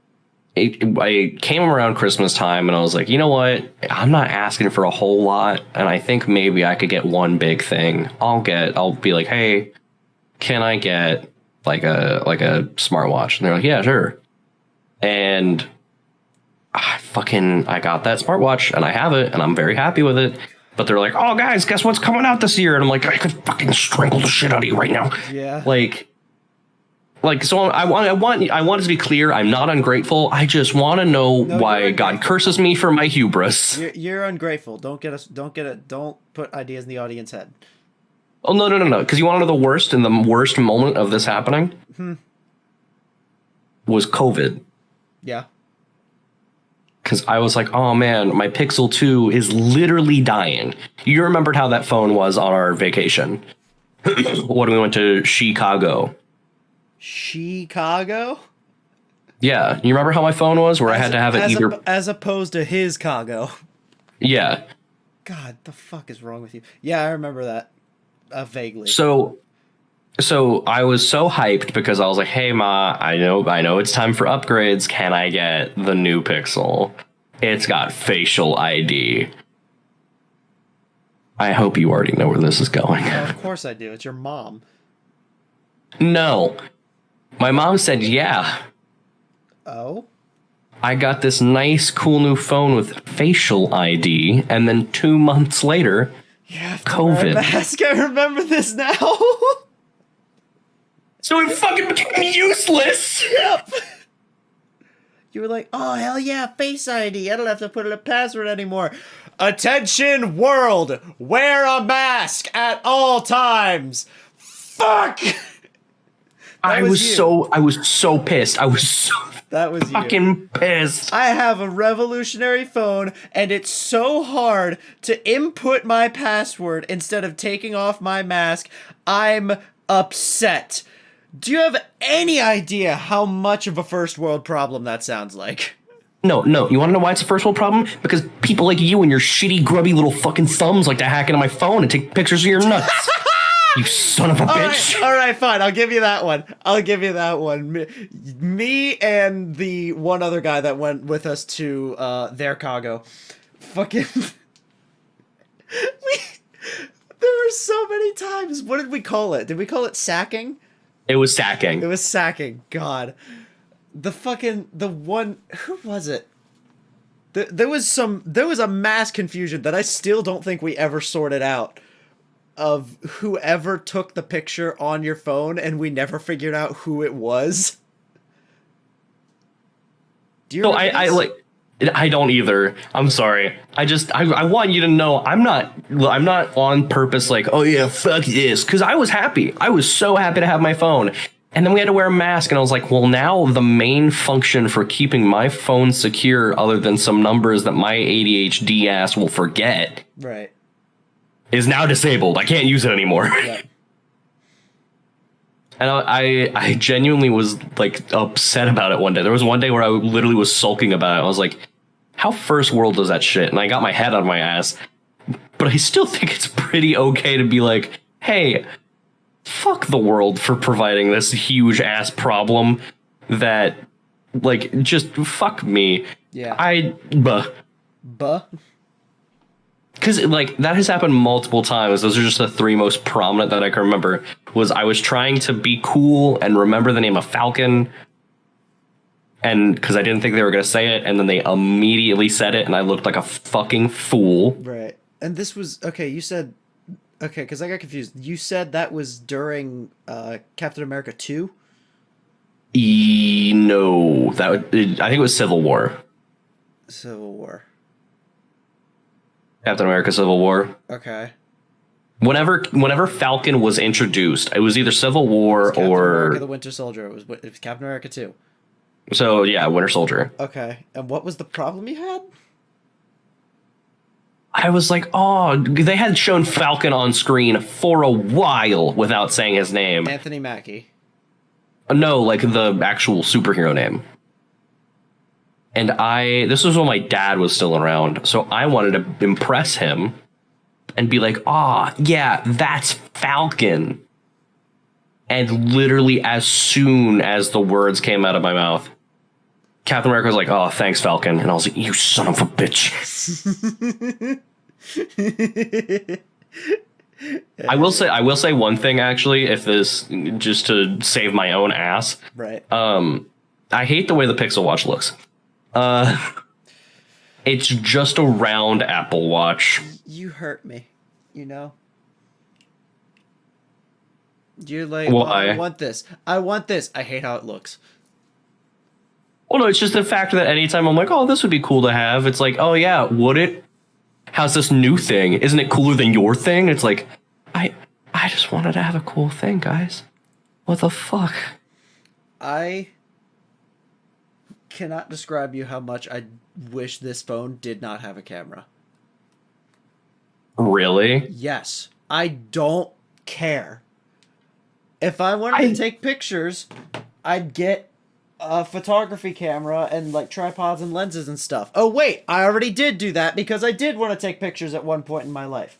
I came around Christmas time and I was like, you know what? I'm not asking for a whole lot. And I think maybe I could get one big thing. I'll be like, hey, can I get like a smartwatch? And they're like, yeah, sure. And I got that smartwatch and I have it and I'm very happy with it. But they're like, oh guys, guess what's coming out this year? And I'm like, I could fucking strangle the shit out of you right now. Yeah. Like, so I want it to be clear. I'm not ungrateful. I just want to know why God curses me for my hubris. You're ungrateful. Don't put ideas in the audience head. Oh, no. Because you want to know the worst and the worst moment of this happening? Was COVID. Yeah. Because I was like, oh man, my Pixel 2 is literally dying. You remembered how that phone was on our vacation. When we went to Chicago. Chicago? Yeah, you remember how my phone was, where I had to have it either as opposed to his Chicago. Yeah. God, the fuck is wrong with you? Yeah, I remember that vaguely. So I was so hyped because I was like, "Hey, Ma, I know it's time for upgrades. Can I get the new Pixel? It's got facial ID." I hope you already know where this is going. Oh, of course I do. It's your mom. No. My mom said, yeah. Oh? I got this nice, cool new phone with facial ID, and then 2 months later, COVID. Mask. I remember this now. So it fucking became useless. Yep. You were like, oh, hell yeah, Face ID. I don't have to put in a password anymore. Attention, world. Wear a mask at all times. Fuck. I was so pissed. That was fucking pissed. I have a revolutionary phone, and it's so hard to input my password instead of taking off my mask. I'm upset. Do you have any idea how much of a first world problem that sounds like? No. You want to know why it's a first world problem? Because people like you and your shitty, grubby little fucking thumbs like to hack into my phone and take pictures of your nuts. You son of a bitch. All right, fine. I'll give you that one. Me and the one other guy that went with us to their cargo. Fucking... There were so many times. What did we call it? Did we call it sacking? It was sacking. It was sacking. God. The one... Who was it? There was a mass confusion that I still don't think we ever sorted out. Of whoever took the picture on your phone, and we never figured out who it was. Do you? No, I don't either. I'm sorry. I want you to know I'm not on purpose. Like, oh yeah, fuck this, because I was happy. I was so happy to have my phone, and then we had to wear a mask, and I was like, well, now the main function for keeping my phone secure, other than some numbers that my ADHD ass will forget, right, is now disabled. I can't use it anymore. Yeah. And I genuinely was like upset about it one day. There was one day where I literally was sulking about it. I was like, how first world does that shit? And I got my head out of my ass. But I still think it's pretty okay to be like, hey, fuck the world for providing this huge ass problem that, like, just fuck me. Yeah. Buh. Because, like, that has happened multiple times. Those are just the 3 most prominent that I can remember. Was I was trying to be cool and remember the name of Falcon. and because I didn't think they were going to say it, and then they immediately said it, and I looked like a fucking fool. Right. And this was okay. You said okay because I got confused. You said that was during Captain America 2. No, I think it was Civil War. Civil War. Captain America: Civil War. Okay. Whenever Falcon was introduced, it was either Civil War Captain or America: The Winter Soldier. It was Captain America 2. So yeah, Winter Soldier. Okay. And what was the problem you had? I was like, oh, they had shown Falcon on screen for a while without saying his name. Anthony Mackie. No, like the actual superhero name. And this was when my dad was still around, so I wanted to impress him and be like, yeah, that's Falcon. And literally as soon as the words came out of my mouth, Captain America was like, oh, thanks, Falcon. And I was like, you son of a bitch. I will say one thing, actually, if this, just to save my own ass. Right. I hate the way the Pixel Watch looks. It's just a round Apple Watch. You hurt me, you know? You're like, Why? I want this. I want this. I hate how it looks. Well, no, it's just the fact that anytime I'm like, oh, this would be cool to have, it's like, oh, yeah, would it? How's this new thing? Isn't it cooler than your thing? It's like, I just wanted to have a cool thing, guys. What the fuck? I cannot describe you how much I wish this phone did not have a camera. Really? Yes. I don't care. If I wanted to take pictures, I'd get a photography camera and like tripods and lenses and stuff. Oh wait, I already did do that because I did want to take pictures at one point in my life.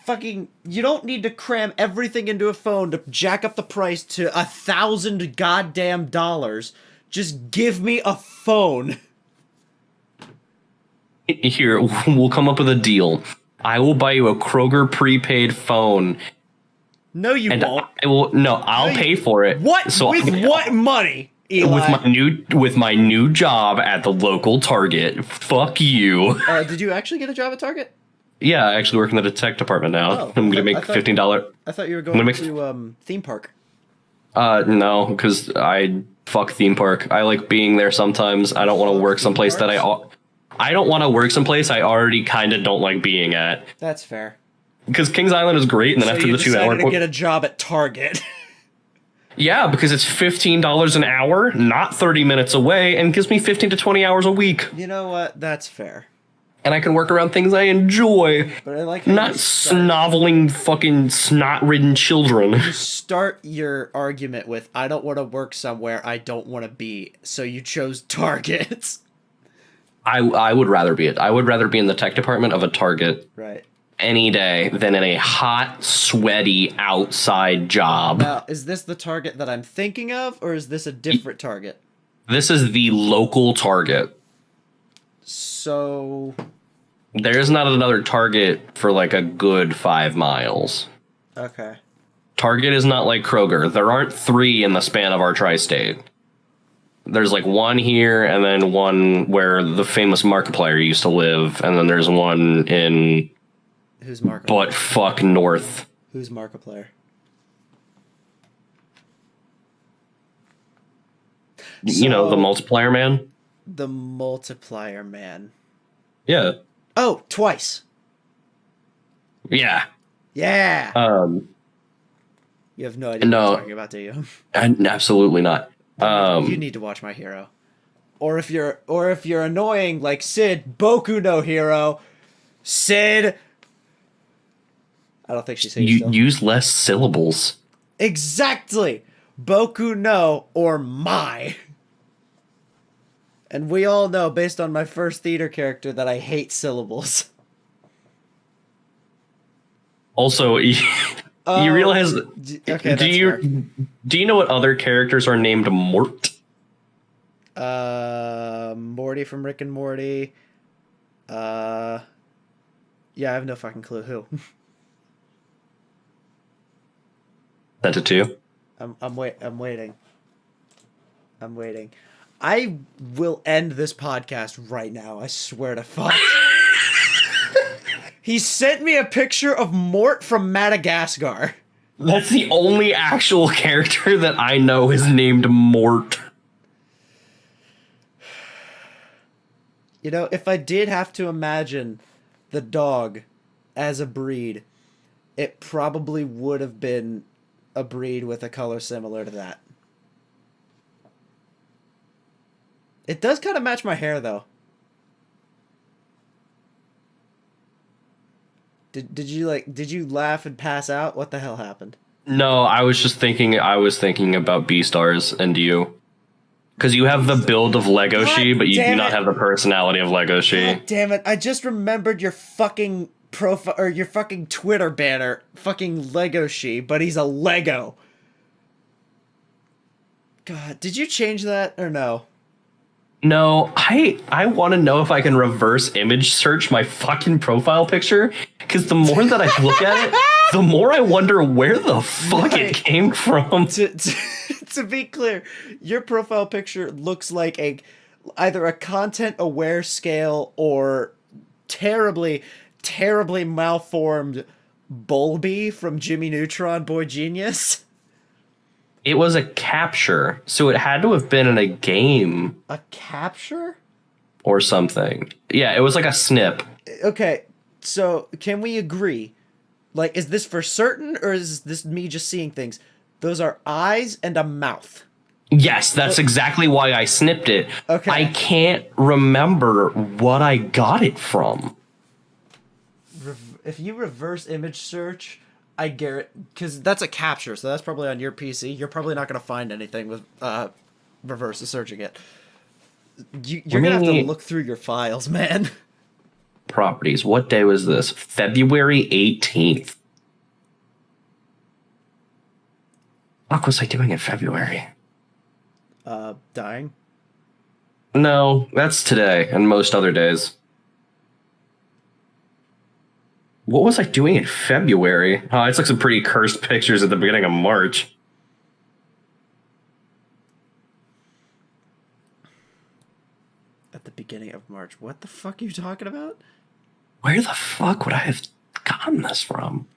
Fucking, you don't need to cram everything into a phone to jack up the price to $1,000 goddamn dollars. Just give me a phone. Here, we'll come up with a deal. I will buy you a Kroger prepaid phone. No, you won't. I'll pay for it. What? So what money, Eli? With my new job at the local Target. Fuck you. Did you actually get a job at Target? Yeah, I actually work in the tech department now. Oh, I'm gonna make $15. I thought you were going to theme park. No, because I fuck theme park. I like being there sometimes. I don't want to work someplace that I don't want to work someplace I already kind of don't like being at. That's fair. Because Kings Island is great, and then after the 2 hour, to get a job at Target. Yeah, because it's $15 an hour, not 30 minutes away, and gives me 15 to 20 hours a week. You know what? That's fair. And I can work around things I enjoy. But I like not snoveling fucking snot-ridden children. You start your argument with, I don't want to work somewhere I don't want to be, so you chose Target. I would rather be it. I would rather be in the tech department of a Target. Right. Any day than in a hot, sweaty, outside job. Now, is this the Target that I'm thinking of, or is this a different Target? This is the local Target. So... There's not another Target for like a good 5 miles. Okay. Target is not like Kroger. There aren't 3 in the span of our tri-state. There's like one here, and then one where the famous Markiplier used to live, and then there's one in... Who's Markiplier? But fuck north. Who's Markiplier? You know, the multiplier man? The multiplier man. Yeah. Oh, twice. Yeah. Yeah. You have no idea what I'm talking about, do you? Absolutely not. You need to watch My Hero. Or if you're annoying like Sid, Boku no Hero. Sid. I don't think she's saying you use less syllables. Exactly. Boku no or my. And we all know, based on my first theater character, that I hate syllables. Also, you realize... Okay, do you know what other characters are named Mort? Morty from Rick and Morty. Yeah, I have no fucking clue who. That's it too. I'm waiting. I will end this podcast right now. I swear to fuck. He sent me a picture of Mort from Madagascar. That's the only actual character that I know is named Mort. You know, if I did have to imagine the dog as a breed, it probably would have been a breed with a color similar to that. It does kind of match my hair, though. Did you laugh and pass out? What the hell happened? No, I was thinking about Beastars and you. Because you have the build of Legoshi, but you do not have the personality of Legoshi. God damn it, I just remembered your fucking profile or your fucking Twitter banner. Fucking Legoshi, but he's a Lego. God, did you change that or no? No, I want to know if I can reverse image search my fucking profile picture, because the more that I look at it, the more I wonder where the fuck it came from. To be clear, your profile picture looks like either a content-aware scale or terribly malformed Bulby from Jimmy Neutron Boy Genius. It was a capture, so it had to have been in a game. A capture? Or something. Yeah, it was like a snip. Okay, so can we agree? Like, is this for certain, or is this me just seeing things? Those are eyes and a mouth. Yes, that's exactly why I snipped it. Okay. I can't remember what I got it from. If you reverse image search, I guarantee, because that's a capture, so that's probably on your PC. You're probably not going to find anything with reverse searching it. You're going to have to look through your files, man. Properties. What day was this? February 18th. What was I doing in February? Dying? No, that's today and most other days. What was I doing in February? Oh, I took some pretty cursed pictures at the beginning of March. At the beginning of March. What the fuck are you talking about? Where the fuck would I have gotten this from?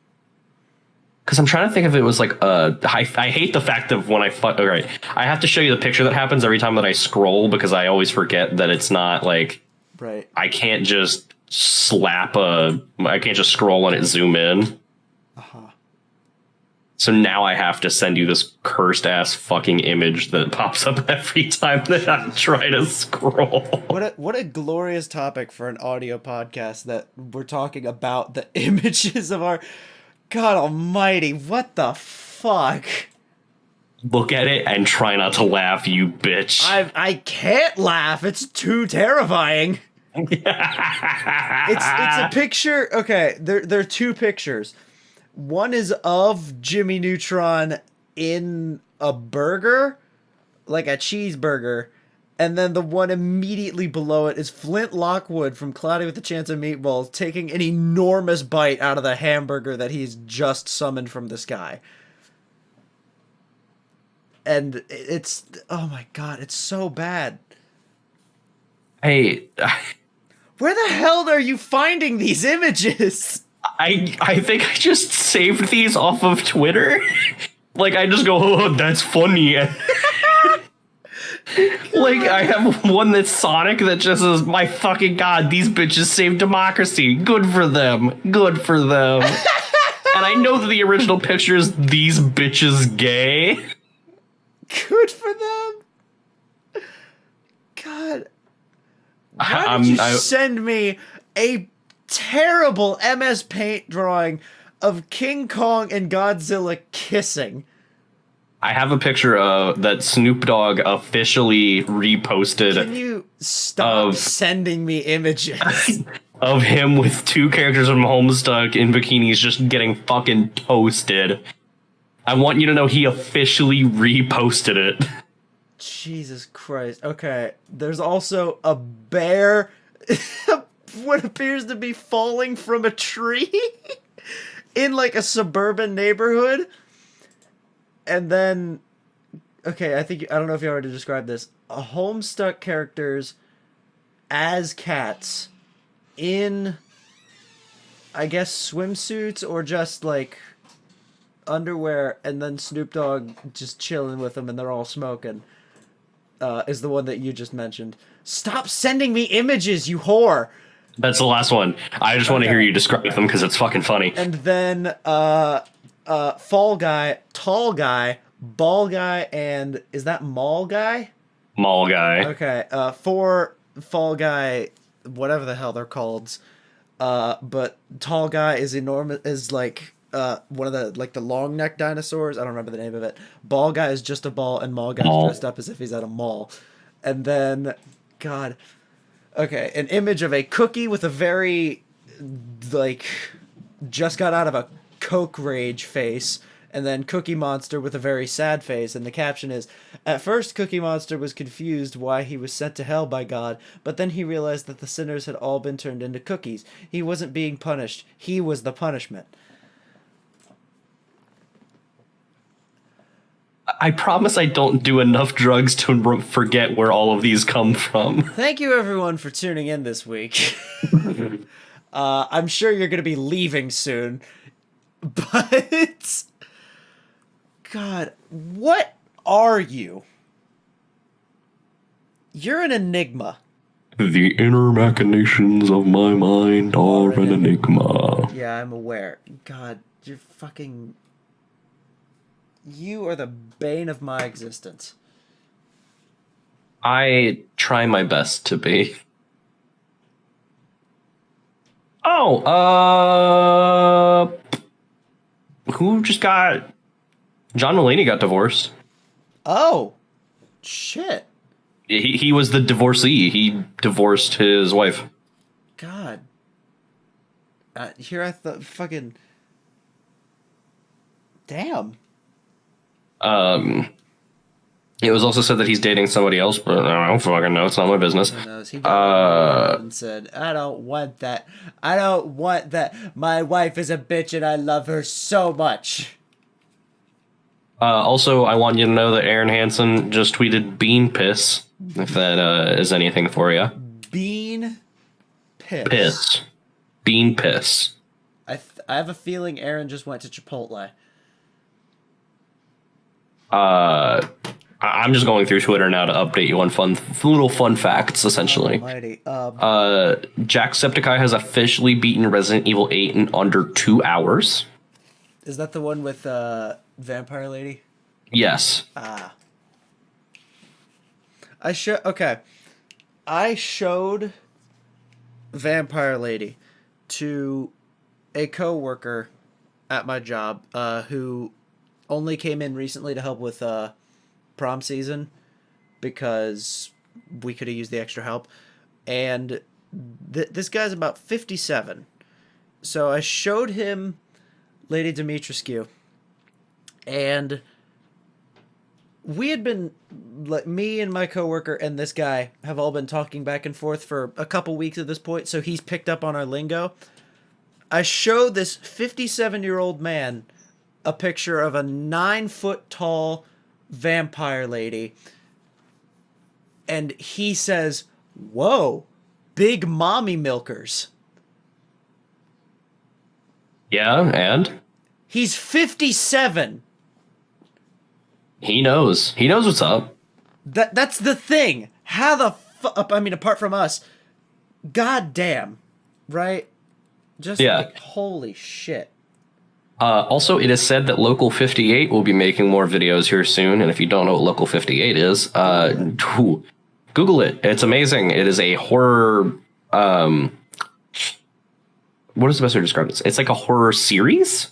Because I'm trying to think if it was like I hate the fact of when all right, I have to show you the picture that happens every time that I scroll, because I always forget that it's not like right. I can't just I can't just scroll and it zoom in. So now I have to send you this cursed ass fucking image that pops up every time that I try to scroll. What a glorious topic for an audio podcast, that we're talking about the images of our... God almighty, what the fuck? Look at it and try not to laugh, you bitch. I can't laugh. It's too terrifying. It's a picture. Okay, there are two pictures. One is of Jimmy Neutron in a burger, like a cheeseburger, and then the one immediately below it is Flint Lockwood from Cloudy with a Chance of Meatballs taking an enormous bite out of the hamburger that he's just summoned from the sky. And it's, oh my god, it's so bad. Hey, where the hell are you finding these images? I think I just saved these off of Twitter. Like, I just go, oh, that's funny. Like, I have one that's Sonic that just says, my fucking god, these bitches saved democracy. Good for them. Good for them. And I know that the original picture is these bitches gay. Good for them. God. Why did you send me a terrible MS Paint drawing of King Kong and Godzilla kissing? I have a picture that Snoop Dogg officially reposted. Can you stop sending me images? Of him with two characters from Homestuck in bikinis just getting fucking toasted. I want you to know he officially reposted it. Jesus Christ. Okay, there's also a bear what appears to be falling from a tree in like a suburban neighborhood. And then okay, I don't know if you already described this. Homestuck characters as cats in, I guess, swimsuits or just like underwear, and then Snoop Dogg just chilling with them, and they're all smoking. Is the one that you just mentioned. Stop sending me images, you whore! That's the last one. I just want to hear you describe them because it's fucking funny. And then Fall Guy, Tall Guy, Ball Guy, and is that Mall Guy? Mall Guy. Okay, for Fall Guy, whatever the hell they're called. But Tall Guy is enormous, is like one of the like the long neck dinosaurs. I don't remember the name of it. Ball Guy is just a ball, and Mall Guy's dressed up as if he's at a mall. And then, God, okay, an image of a cookie with a very like just got out of a Coke rage face. And then Cookie Monster with a very sad face, and the caption is, "At first Cookie Monster was confused why he was sent to hell by God, but then he realized that the sinners had all been turned into cookies. He wasn't being punished. He was the punishment." I promise I don't do enough drugs to forget where all of these come from. Thank you everyone for tuning in this week. I'm sure you're going to be leaving soon, but... God, what are you? You're an enigma. The inner machinations of my mind are an enigma. Yeah, I'm aware. God, you're fucking... You are the bane of my existence. I try my best to be. Oh, who just got... John Mulaney got divorced. Oh, shit. He was the divorcee. He divorced his wife. God. Here I thought fucking... Damn. It was also said that he's dating somebody else, but I don't fucking know. It's not my business. He got and said, I don't want that. I don't want that. My wife is a bitch and I love her so much. Also, I want you to know that Aaron Hansen just tweeted bean piss, if that is anything for you. Bean piss. Piss. Bean piss. I have a feeling Aaron just went to Chipotle. I'm just going through Twitter now to update you on little fun facts, essentially. Almighty. Jacksepticeye has officially beaten Resident Evil 8 in under 2 hours. Is that the one with Vampire Lady? Yes. Ah. I showed Vampire Lady to a coworker at my job who only came in recently to help with prom season because we could have used the extra help. And this guy's about 57. So I showed him Lady Dimitrescu. And we had been, like, me and my coworker and this guy have all been talking back and forth for a couple weeks at this point, so he's picked up on our lingo. I showed this 57-year-old man a picture of a 9-foot-tall vampire lady, and he says, "Whoa, big mommy milkers." Yeah, and? He's 57. He knows. He knows what's up. That's the thing. How the fuck? I mean, apart from us, goddamn, right? Just like, holy shit. Also, it is said that Local 58 will be making more videos here soon, and if you don't know what Local 58 is, Google it. It's amazing. It is a horror. What is the best way to describe this? It's like a horror series.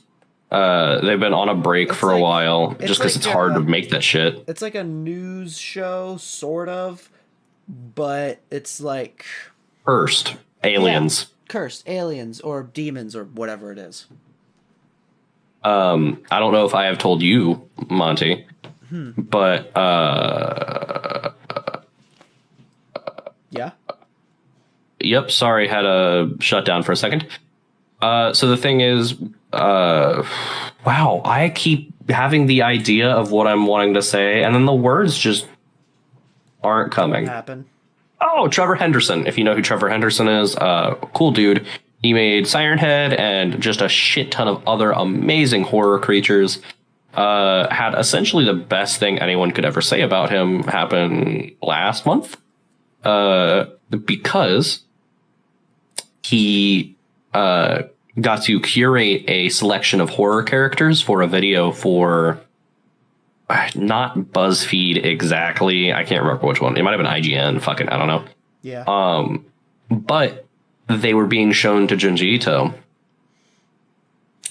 They've been on a break for a while just because it's hard to make that shit. It's like a news show, sort of, but it's like Cursed aliens. Yeah, cursed aliens or demons or whatever it is. I don't know if I have told you, Monty, but yeah. Yep. Sorry, had a shutdown for a second. So the thing is, wow, I keep having the idea of what I'm wanting to say, and then the words just aren't coming. Happen. Oh, Trevor Henderson. If you know who Trevor Henderson is, cool dude. He made Siren Head and just a shit ton of other amazing horror creatures. Had essentially the best thing anyone could ever say about him happen last month. Because he got to curate a selection of horror characters for a video for not BuzzFeed exactly. I can't remember which one. It might have been IGN. Fucking, I don't know. Yeah. But they were being shown to Junji Ito.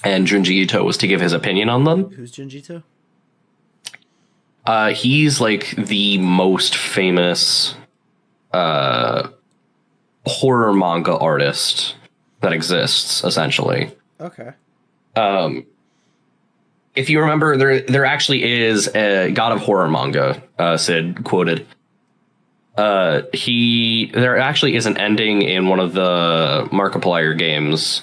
And Junji Ito was to give his opinion on them. Who's Junji Ito? He's like the most famous horror manga artist that exists, essentially. Okay. If you remember, there actually is a God of Horror manga, Sid quoted. There actually is an ending in one of the Markiplier games,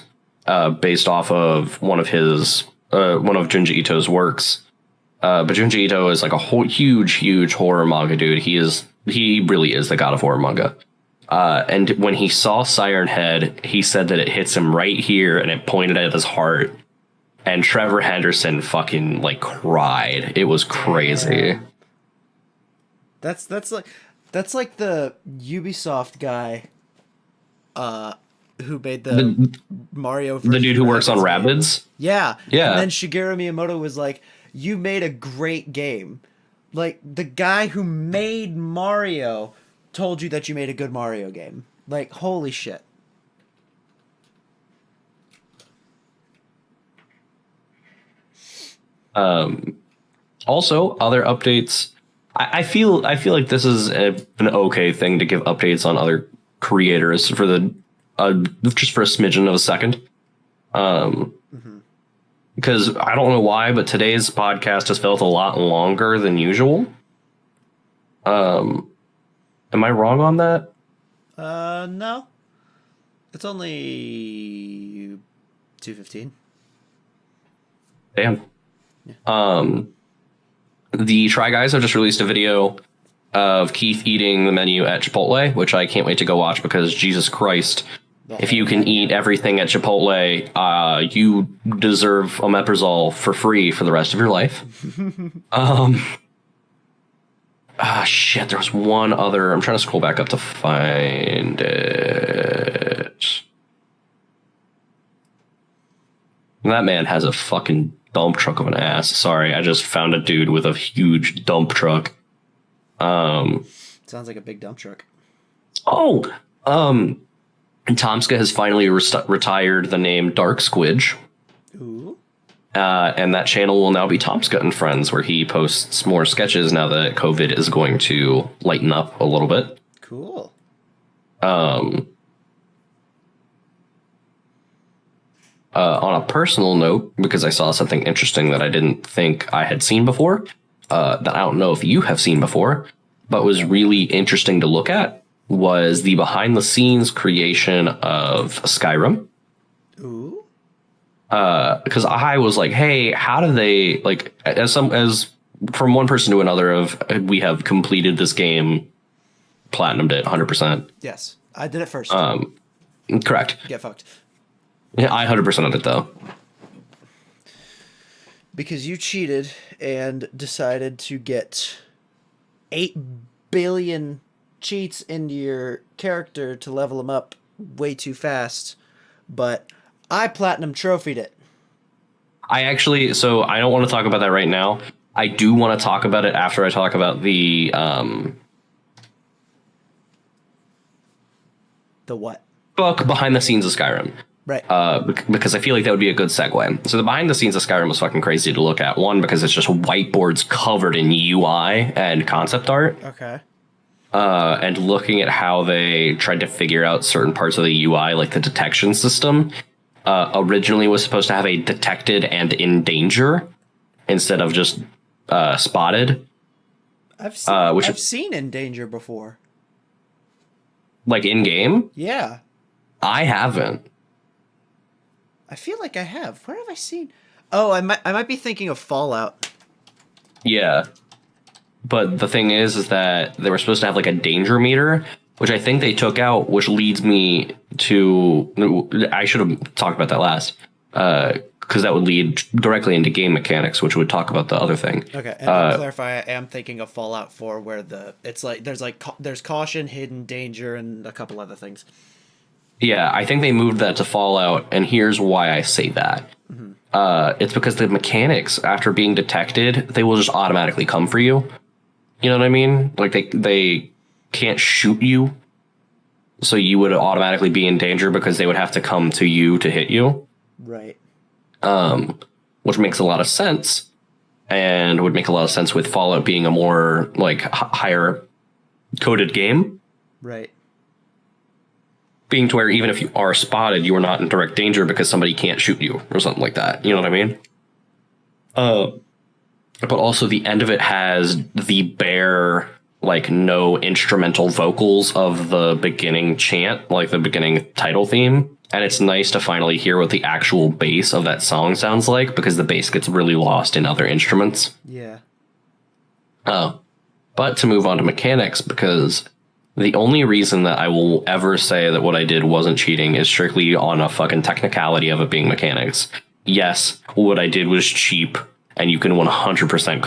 based off of one of Junji Ito's works. But Junji Ito is like a huge horror manga dude. He really is the God of Horror manga. And when he saw Siren Head, he said that it hits him right here and it pointed at his heart. And Trevor Henderson fucking like cried. It was crazy. That's like the Ubisoft guy who made the Mario version. The dude who works on Rabbids? Yeah. Yeah. And then Shigeru Miyamoto was like, "You made a great game." Like, the guy who made Mario told you that you made a good Mario game. Like, holy shit. Also, other updates. I feel like this is an okay thing to give updates on other creators for just for a smidgen of a second. Because I don't know why, but today's podcast has felt a lot longer than usual. Am I wrong on that? No. It's only 2:15. Damn. Yeah. The Try Guys have just released a video of Keith eating the menu at Chipotle, which I can't wait to go watch because Jesus Christ, if you can eat everything at Chipotle, you deserve omeprazole for free for the rest of your life. Shit, there was one other. I'm trying to scroll back up to find it. That man has a fucking dump truck of an ass. Sorry, I just found a dude with a huge dump truck. Sounds like a big dump truck. Oh, and Tomska has finally retired the name Dark Squidge. Ooh. And that channel will now be Tomska and Friends, where he posts more sketches now that COVID is going to lighten up a little bit. Cool. On a personal note, because I saw something interesting that I didn't think I had seen before, that I don't know if you have seen before, but was really interesting to look at, was the behind-the-scenes creation of Skyrim. Ooh. Because I was like, hey, how do they, like, as from one person to another, we have completed this game, platinumed it 100%. Yes, I did it first. Correct. Get fucked. Yeah, I 100%ed it though. Because you cheated and decided to get 8 billion cheats into your character to level him up way too fast. But I platinum trophied it. So I don't want to talk about that right now. I do want to talk about it after I talk about the what? book behind the scenes of Skyrim. Right. Because I feel like that would be a good segue. So the behind the scenes of Skyrim was fucking crazy to look at. One, because it's just whiteboards covered in UI and concept art. Okay. And looking at how they tried to figure out certain parts of the UI, like the detection system, originally was supposed to have a detected and in danger instead of just spotted. I've seen in danger before. Like in game? Yeah. I haven't. I feel like I have. Where have I seen? Oh, I might be thinking of Fallout. Yeah. But the thing is that they were supposed to have like a danger meter, which I think they took out, which leads me to, I should have talked about that last, because that would lead directly into game mechanics, which would talk about the other thing. Okay, and to clarify, I am thinking of Fallout 4, where there's caution, hidden danger, and a couple other things. Yeah, I think they moved that to Fallout, and here's why I say that. It's because the mechanics, after being detected, they will just automatically come for you. You know what I mean? Like they can't shoot you, so you would automatically be in danger because they would have to come to you to hit you. Right. Which makes a lot of sense, and would make a lot of sense with Fallout being a more like higher coded game. Right. Being to where even if you are spotted, you are not in direct danger because somebody can't shoot you or something like that. You know what I mean? But also the end of it has the bare, like, no instrumental vocals of the beginning chant, like the beginning title theme. And it's nice to finally hear what the actual bass of that song sounds like, because the bass gets really lost in other instruments. Yeah. But to move on to mechanics, because the only reason that I will ever say that what I did wasn't cheating is strictly on a fucking technicality of it being mechanics. Yes, what I did was cheap, and you can 100%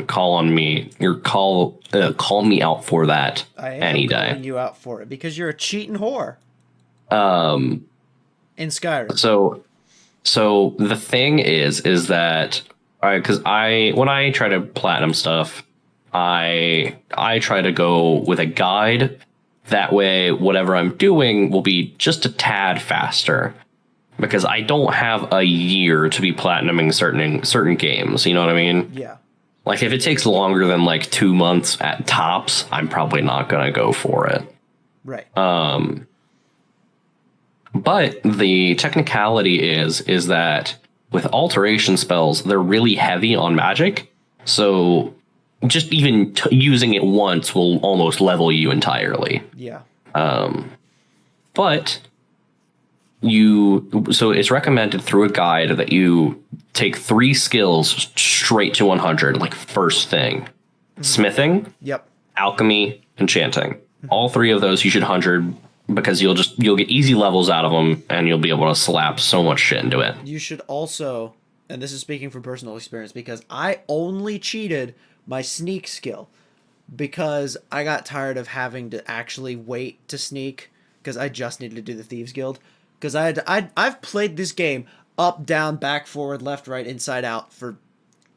call on me. Call me out for that any day. I am calling you out for it because you're a cheating whore. In Skyrim. So the thing is that because when I try to platinum stuff, I try to go with a guide. That way, whatever I'm doing will be just a tad faster. Because I don't have a year to be platinuming certain games, you know what I mean? Yeah. Like, if it takes longer than, like, 2 months at tops, I'm probably not going to go for it. Right. But the technicality is that with alteration spells, they're really heavy on magic. So just even using it once will almost level you entirely. Yeah. But so it's recommended through a guide that you take 3 skills straight to 100, like first thing. Mm-hmm. Smithing, yep, alchemy, enchanting. Mm-hmm. All 3 of those you should 100, because you'll get easy levels out of them, and you'll be able to slap so much shit into it. You should also, and this is speaking from personal experience, because I only cheated my sneak skill because I got tired of having to actually wait to sneak, because I just needed to do the Thieves Guild. Because I've played this game up, down, back, forward, left, right, inside out for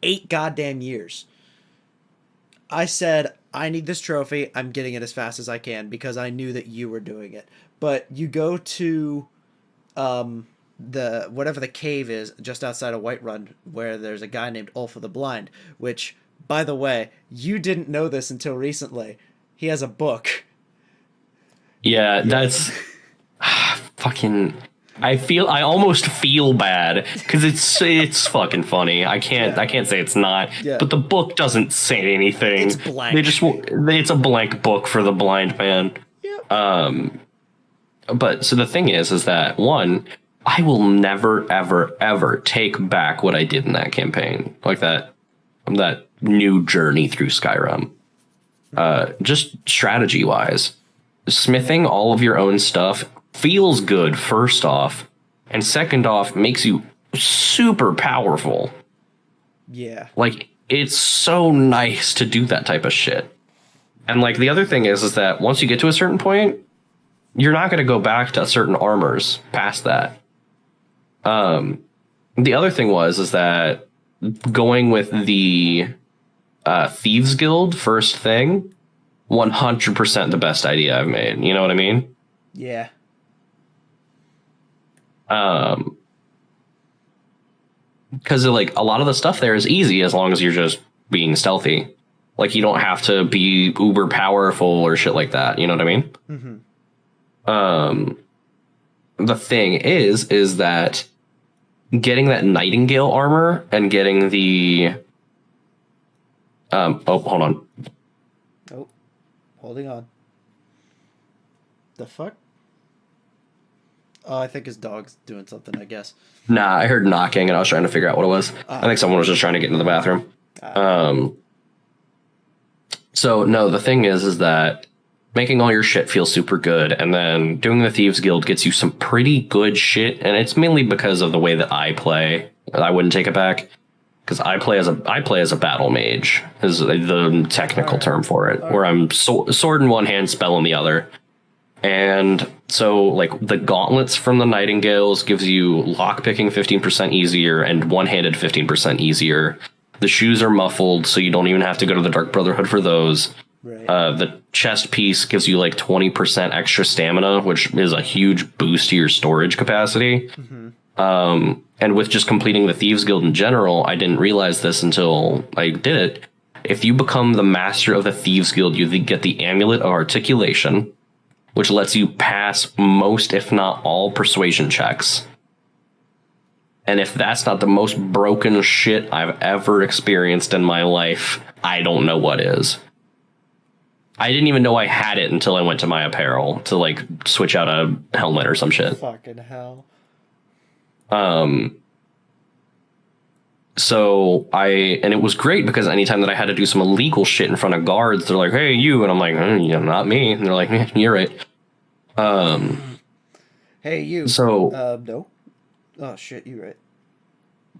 8 goddamn years. I said, I need this trophy. I'm getting it as fast as I can because I knew that you were doing it. But you go to the whatever the cave is just outside of Whiterun, where there's a guy named Ulf of the Blind, which, by the way, you didn't know this until recently. He has a book. Yeah, that's fucking. I almost feel bad because it's fucking funny. I can't say it's not. Yeah. But the book doesn't say anything. It's blank. It's a blank book for the blind man. Yep. But so the thing is that one, I will never ever ever take back what I did in that campaign, like that new journey through Skyrim. Just strategy wise, smithing all of your own stuff feels good, first off, and second off, makes you super powerful. Yeah. Like, it's so nice to do that type of shit. And, like, the other thing is that once you get to a certain point, you're not going to go back to certain armors past that. The other thing is that going with the Thieves Guild first thing, 100% the best idea I've made. You know what I mean? Yeah. Because like a lot of the stuff there is easy as long as you're just being stealthy. Like, you don't have to be uber powerful or shit like that. You know what I mean? Mm-hmm. The thing is that getting that Nightingale armor and getting the hold on. Oh, holding on. The fuck? Oh, I think his dog's doing something, I guess. Nah, I heard knocking and I was trying to figure out what it was. I think someone was just trying to get into the bathroom. So no, the thing is that making all your shit feel super good, and then doing the Thieves Guild gets you some pretty good shit, and it's mainly because of the way that I play. I wouldn't take it back, because I play as a battle mage, is the technical term for it, where I'm sword in one hand, spell in the other. And so, like, the gauntlets from the Nightingales gives you lockpicking 15% easier and one-handed 15% easier. The shoes are muffled, so you don't even have to go to the Dark Brotherhood for those. Right. The chest piece gives you like 20% extra stamina, which is a huge boost to your storage capacity. And with just completing the Thieves Guild in general, I didn't realize this until I did it. If you become the master of the Thieves Guild, you get the Amulet of Articulation, which lets you pass most, if not all, persuasion checks. And if that's not the most broken shit I've ever experienced in my life, I don't know what is. I didn't even know I had it until I went to my apparel to, like, switch out a helmet or some shit. Fucking hell. And it was great because anytime that I had to do some illegal shit in front of guards, they're like, hey, you, and I'm like, yeah, not me. And they're like, yeah, you're right. Hey, you. So, no. Oh, shit, you're right.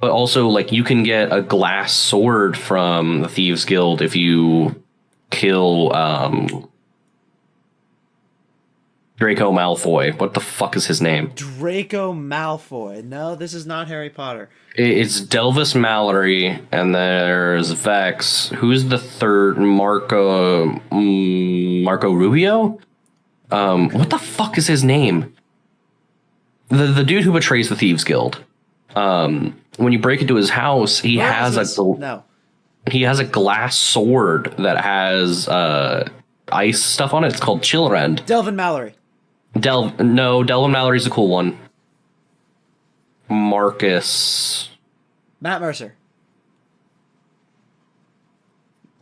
But also, like, you can get a glass sword from the Thieves Guild if you kill, Draco Malfoy. What the fuck is his name? Draco Malfoy. No, this is not Harry Potter. It's Delvis Mallory, and there's Vex. Who's the third? Marco Rubio? What the fuck is his name? The dude who betrays the Thieves Guild. When you break into his house, he has a glass sword that has ice stuff on it. It's called Chillrend. Delvin Mallory. Delvin Mallory's a cool one. Marcus. Matt Mercer.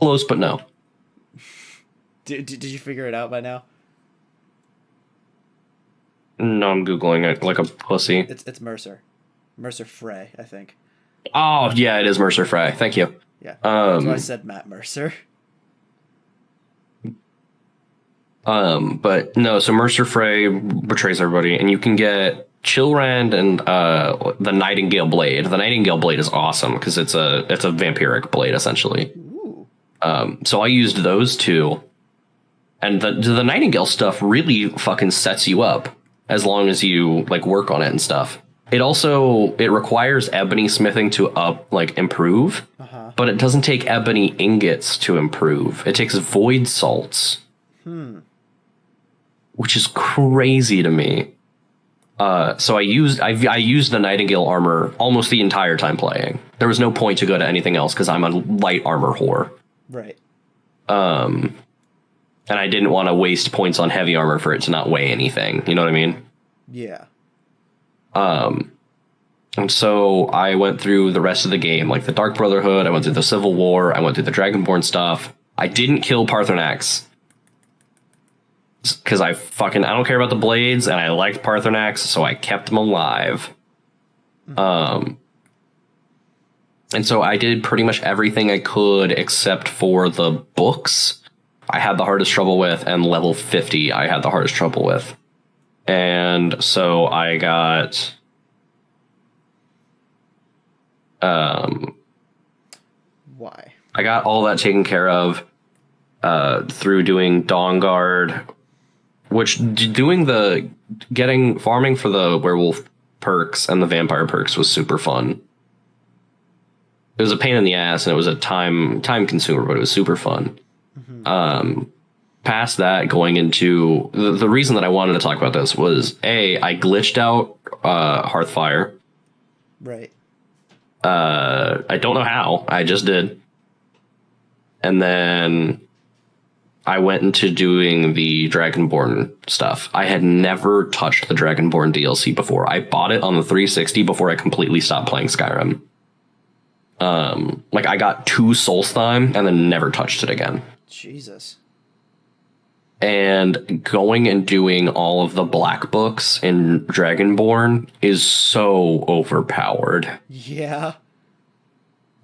Close, but no. Did you figure it out by now? No, I'm Googling it like a pussy. It's Mercer. Mercer Frey, I think. Oh, yeah, it is Mercer Frey. Thank you. Yeah. So I said Matt Mercer. But no, so Mercer Frey betrays everybody, and you can get Chillrand and the Nightingale Blade. The Nightingale Blade is awesome because it's a vampiric blade essentially. Ooh. So I used those two, and the Nightingale stuff really fucking sets you up as long as you like work on it and stuff. It requires ebony smithing to improve, but it doesn't take ebony ingots to improve. It takes void salts. Which is crazy to me. So I used the Nightingale armor almost the entire time playing. There was no point to go to anything else because I'm a light armor whore. Right. And I didn't want to waste points on heavy armor for it to not weigh anything. You know what I mean? Yeah. And so I went through the rest of the game, like the Dark Brotherhood. I went through the Civil War. I went through the Dragonborn stuff. I didn't kill Paarthurnax. Because I don't care about the blades, and I liked Paarthurnax, so I kept him alive. And so I did pretty much everything I could except for the books I had the hardest trouble with, and level 50 I had the hardest trouble with. And so I got... Why? I got all that taken care of through doing Dawnguard, which farming for the werewolf perks and the vampire perks was super fun. It was a pain in the ass and it was a time consumer, but it was super fun. Past that, going into the reason that I wanted to talk about this was I glitched out Hearthfire. Right. I don't know how. I just did. And then I went into doing the Dragonborn stuff. I had never touched the Dragonborn DLC before. I bought it on the 360 before I completely stopped playing Skyrim. I got 2 Solstheim and then never touched it again. Jesus. And going and doing all of the black books in Dragonborn is so overpowered. Yeah.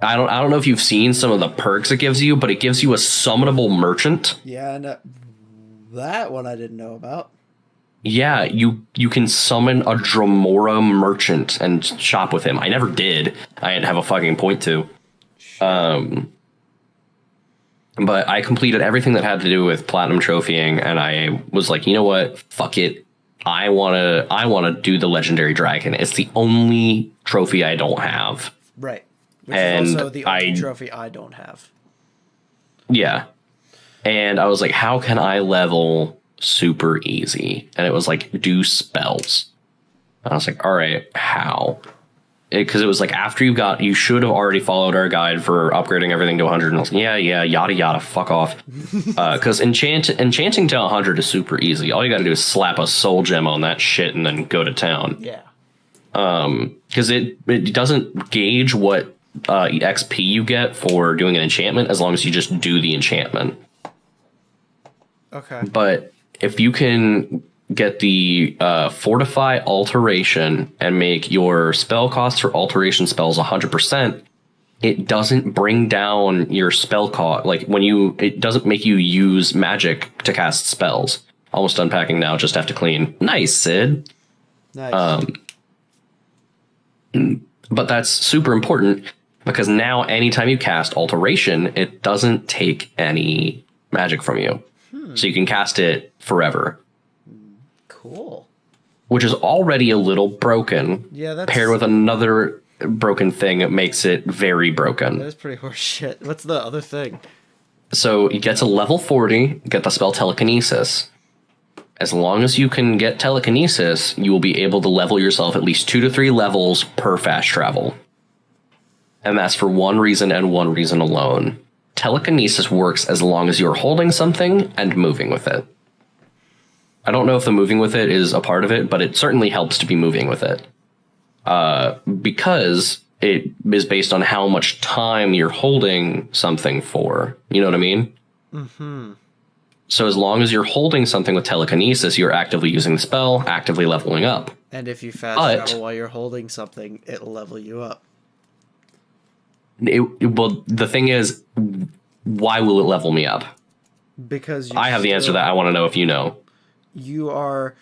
I don't know if you've seen some of the perks it gives you, but it gives you a summonable merchant. Yeah, and that one I didn't know about. Yeah, you can summon a Dromora merchant and shop with him. I never did. I didn't have a fucking point to. But I completed everything that had to do with platinum trophying, and I was like, you know what? Fuck it. I wanna do the legendary dragon. It's the only trophy I don't have. Right. Which And is also the only trophy I don't have. Yeah. And I was like, how can I level super easy? And it was like, do spells. And I was like, all right, how? Because it was like, after you should have already followed our guide for upgrading everything to 100. And I was like, yeah, yada, yada, fuck off. Because enchanting to 100 is super easy. All you got to do is slap a soul gem on that shit and then go to town. Yeah. Because it doesn't gauge what XP you get for doing an enchantment as long as you just do the enchantment. Okay. But if you can get the Fortify Alteration and make your spell cost for Alteration spells 100%, it doesn't bring down your spell cost. Like it doesn't make you use magic to cast spells. Almost unpacking now, just have to clean. Nice, Sid. Nice. But that's super important because now anytime you cast Alteration, it doesn't take any magic from you. So you can cast it forever. Cool. Which is already a little broken. Yeah, that's... Paired with another broken thing, it makes it very broken. That is pretty horse shit. What's the other thing? So you get to level 40, get the spell Telekinesis. As long as you can get Telekinesis, you will be able to level yourself at least 2 to 3 levels per fast travel. And that's for one reason and one reason alone. Telekinesis works as long as you're holding something and moving with it. I don't know if the moving with it is a part of it, but it certainly helps to be moving with it. Because it is based on how much time you're holding something for. You know what I mean? Mm-hmm. So as long as you're holding something with telekinesis, you're actively using the spell, actively leveling up. And if you fast travel while you're holding something, it'll level you up. Well, the thing is, why will it level me up? Because I have the answer to that. I want to know if you know. You are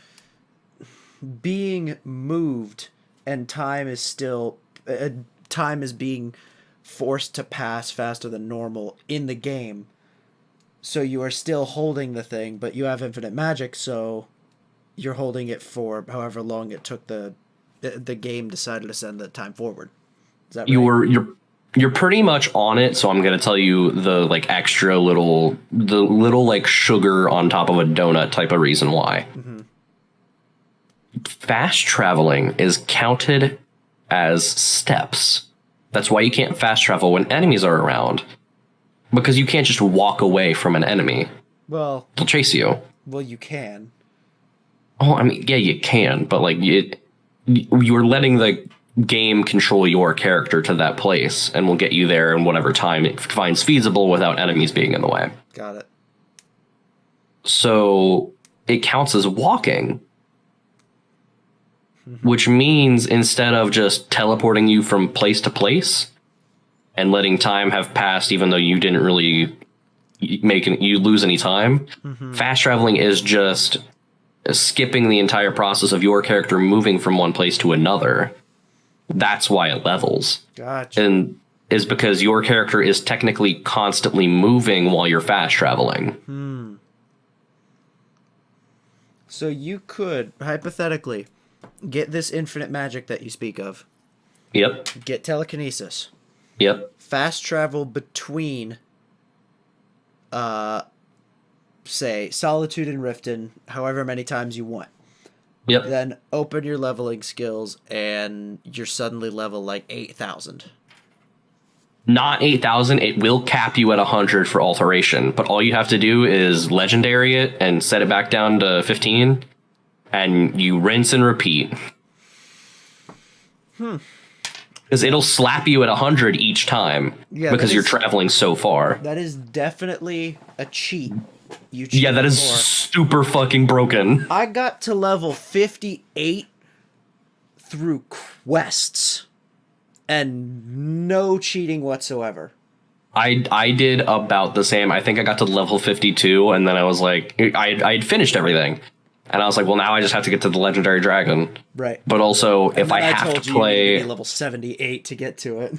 being moved, and time is being forced to pass faster than normal in the game. So you are still holding the thing, but you have infinite magic, so you're holding it for however long it took the game decided to send the time forward. Is that right? You're pretty much on it, so I'm gonna tell you the extra little sugar on top of a donut type of reason why. Mm-hmm. Fast traveling is counted as steps. That's why you can't fast travel when enemies are around. Because you can't just walk away from an enemy. Well, they'll chase you. Well, you can. Oh, I mean, yeah, you can, but you're letting the game control your character to that place, and will get you there in whatever time it finds feasible without enemies being in the way. Got it. So it counts as walking, which means instead of just teleporting you from place to place and letting time have passed, even though you didn't really you lose any time, fast traveling is just skipping the entire process of your character moving from one place to another. That's why it levels. Gotcha. And is because your character is technically constantly moving while you're fast traveling. So you could, hypothetically, get this infinite magic that you speak of. Yep. Get telekinesis. Yep. Fast travel between, say, Solitude and Riften, however many times you want. Yep. Then open your leveling skills, and you're suddenly level 8,000. Not 8,000. It will cap you at 100 for alteration, but all you have to do is legendary it and set it back down to 15, and you rinse and repeat. Because it'll slap you at 100 each time, because you're traveling so far. That is definitely a cheat. Yeah, that is super fucking broken. I got to level 58 through quests. and no cheating whatsoever. I did about the same. I think I got to level 52, and then I was like, I'd finished everything. And I was like, well, now I just have to get to the legendary dragon. Right. But also, if I have to play... You need to be level 78 to get to it.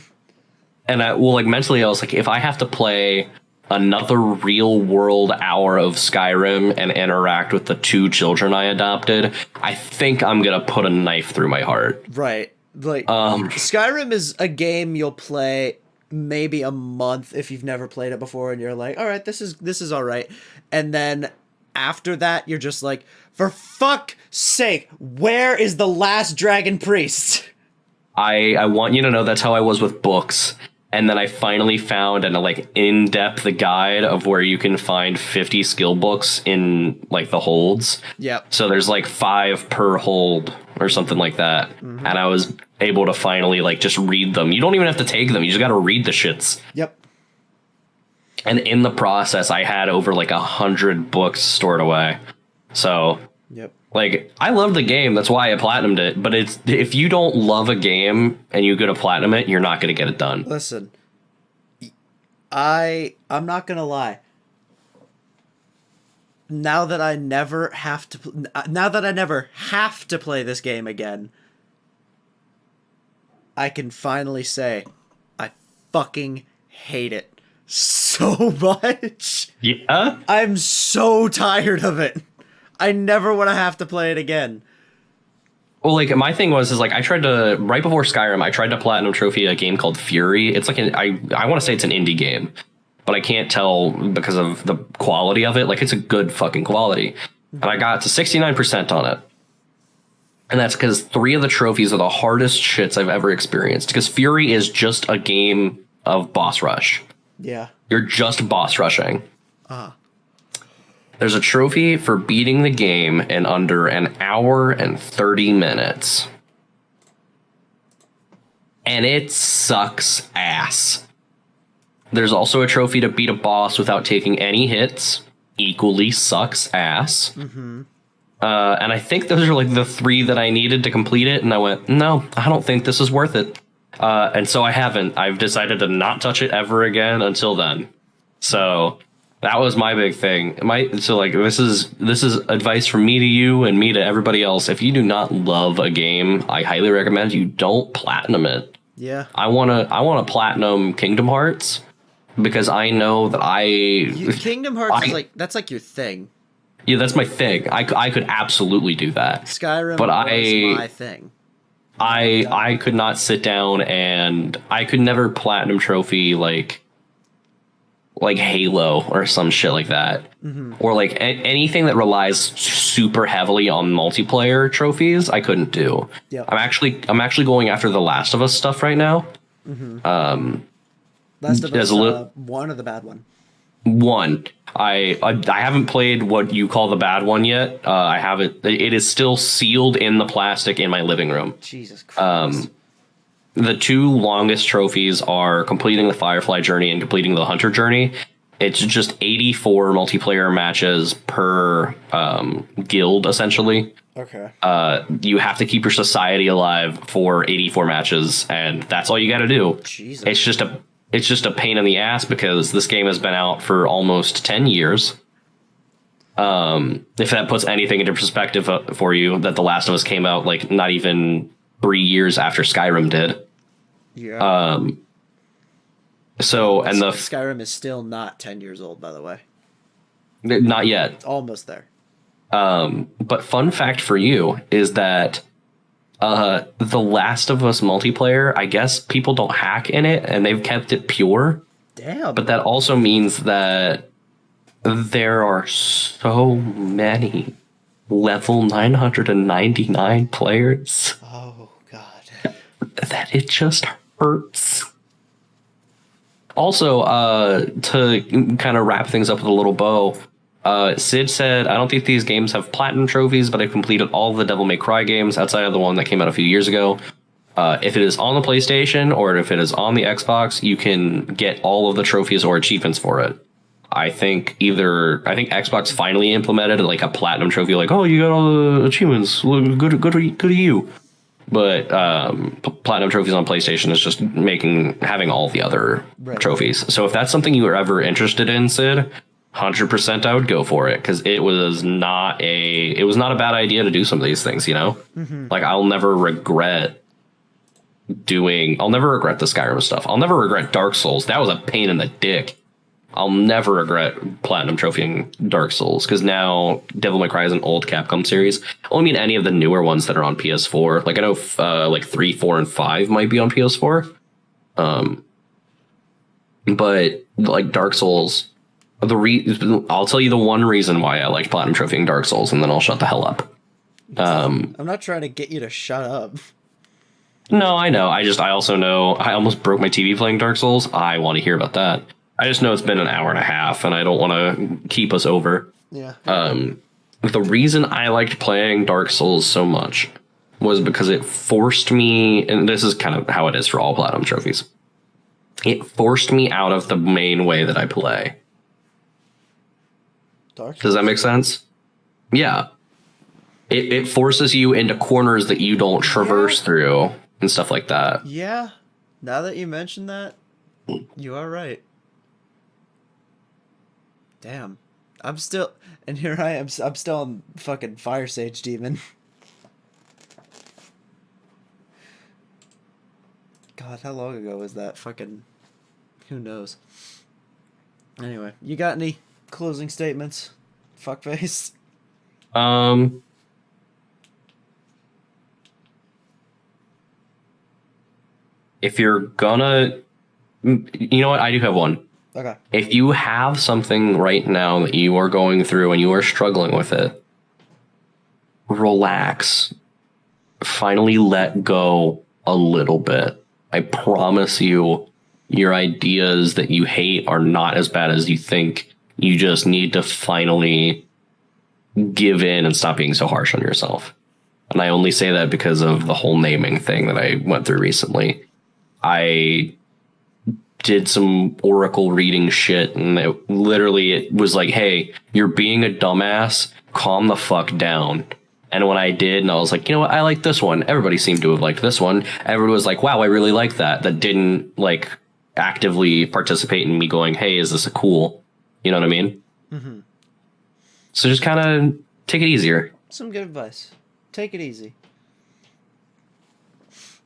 And mentally, I was like, if I have to play another real-world hour of Skyrim and interact with the 2 children I adopted, I think I'm going to put a knife through my heart. Right. Like, Skyrim is a game you'll play maybe a month if you've never played it before, and you're like, all right, this is all right. And then after that, you're just like, for fuck's sake, where is the last dragon priest? I want you to know that's how I was with books. And then I finally found an in-depth guide of where you can find 50 skill books in the holds. Yep. So there's 5 per hold or something like that. Mm-hmm. And I was able to finally just read them. You don't even have to take them. You just got to read the shits. Yep. And in the process, I had over 100 books stored away. So, yep. I love the game. That's why I platinumed it. But if you don't love a game and you go to platinum it, you're not going to get it done. Listen, I'm not going to lie. Now that I never have to play this game again, I can finally say I fucking hate it so much. Yeah? I'm so tired of it. I never want to have to play it again. Well, my thing was I tried to, right before Skyrim, I tried to platinum trophy a game called Fury. It's I want to say it's an indie game, but I can't tell because of the quality of it. It's a good fucking quality. And I got to 69% on it. And that's because 3 of the trophies are the hardest shits I've ever experienced. Because Fury is just a game of boss rush. Yeah. You're just boss rushing. Uh-huh. There's a trophy for beating the game in under an hour and 30 minutes. And it sucks ass. There's also a trophy to beat a boss without taking any hits. Equally sucks ass. Mm-hmm. And I think those are the 3 that I needed to complete it. And I went, no, I don't think this is worth it. And so I haven't. I've decided to not touch it ever again until then. So... that was my big thing. This is advice from me to you and me to everybody else. If you do not love a game, I highly recommend you don't platinum it. Yeah. I wanna platinum Kingdom Hearts because I know that Kingdom Hearts is that's your thing. Yeah, that's my thing. I could absolutely do that. Skyrim but was my thing. I could not sit down and I could never platinum trophy like Halo or some shit like that. Mm-hmm. Or anything that relies super heavily on multiplayer trophies, I couldn't do. Yeah. I'm actually going after the Last of Us stuff right now. Mm-hmm. Last of Us, one or the bad one? One. I haven't played what you call the bad one yet. I have it. It is still sealed in the plastic in my living room. Jesus Christ. The 2 longest trophies are completing the Firefly journey and completing the Hunter journey. It's just 84 multiplayer matches per guild, essentially. Okay. You have to keep your society alive for 84 matches, and that's all you got to do. Jesus. It's just a pain in the ass because this game has been out for almost 10 years. If that puts anything into perspective for you, that The Last of Us came out not even 3 years after Skyrim did. Yeah. So, and the Skyrim is still not 10 years old, by the way. Not yet. Almost there. But fun fact for you is that The Last of Us multiplayer, I guess people don't hack in it and they've kept it pure. Damn. But that also means that there are so many level 999 players. Oh, God. That it just hurts. Also, to kind of wrap things up with a little bow, Sid said, I don't think these games have platinum trophies, but I've completed all of the Devil May Cry games outside of the one that came out a few years ago. If it is on the PlayStation or if it is on the Xbox, you can get all of the trophies or achievements for it. I think Xbox finally implemented a platinum trophy, oh, you got all the achievements, good to you. But platinum trophies on PlayStation is just having all the other trophies. So if that's something you were ever interested in, Sid, 100% I would go for it, because it was not a bad idea to do some of these things, you know? Like, I'll never regret the Skyrim stuff. I'll never regret Dark Souls. That was a pain in the dick. I'll never regret platinum trophying Dark Souls, because now Devil May Cry is an old Capcom series. I don't mean any of the newer ones that are on PS4. Like, I know like 3, 4, and 5 might be on PS4. But like Dark Souls, I'll tell you the one reason why I liked platinum trophying Dark Souls, and then I'll shut the hell up. I'm not trying to get you to shut up. No, I know. I also know I almost broke my TV playing Dark Souls. I want to hear about that. I just know it's been an hour and a half, and I don't want to keep us over. Yeah. The reason I liked playing Dark Souls so much was because it forced me, and this is kind of how it is for all platinum trophies, it forced me out of the main way that I play. Dark Souls? Does that make sense? Yeah. It forces you into corners that you don't traverse through and stuff like that. Yeah. Now that you mention that, you are right. Damn. I'm still... And here I am. I'm still on fucking Fire Sage Demon. God, how long ago was that? Fucking... Who knows? Anyway, you got any closing statements? Fuckface? If you're gonna... You know what? I do have one. Okay. If you have something right now that you are going through and you are struggling with it, relax. Finally let go a little bit. I promise you, your ideas that you hate are not as bad as you think. You just need to finally give in and stop being so harsh on yourself. And I only say that because of the whole naming thing that I went through recently. I did some oracle reading shit, and it was like, hey, you're being a dumbass, calm the fuck down. And when I did, and I was like, you know what, I like this one. Everybody seemed to have liked this one. Everyone was like, wow, I really like that. That didn't like actively participate in me going, hey, is this a cool? You know what I mean? Mm-hmm. So just kind of take it easier. Some good advice. Take it easy.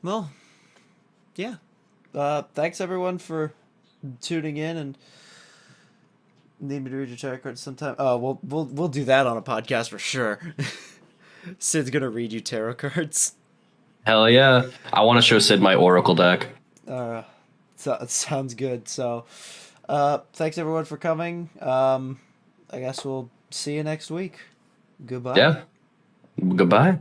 Well, yeah. Thanks everyone for tuning in, and need me to read your tarot cards sometime. Oh, we'll do that on a podcast for sure. Sid's gonna read you tarot cards. Hell yeah! I want to show Sid my oracle deck. So it sounds good. So, thanks everyone for coming. I guess we'll see you next week. Goodbye. Yeah. Goodbye.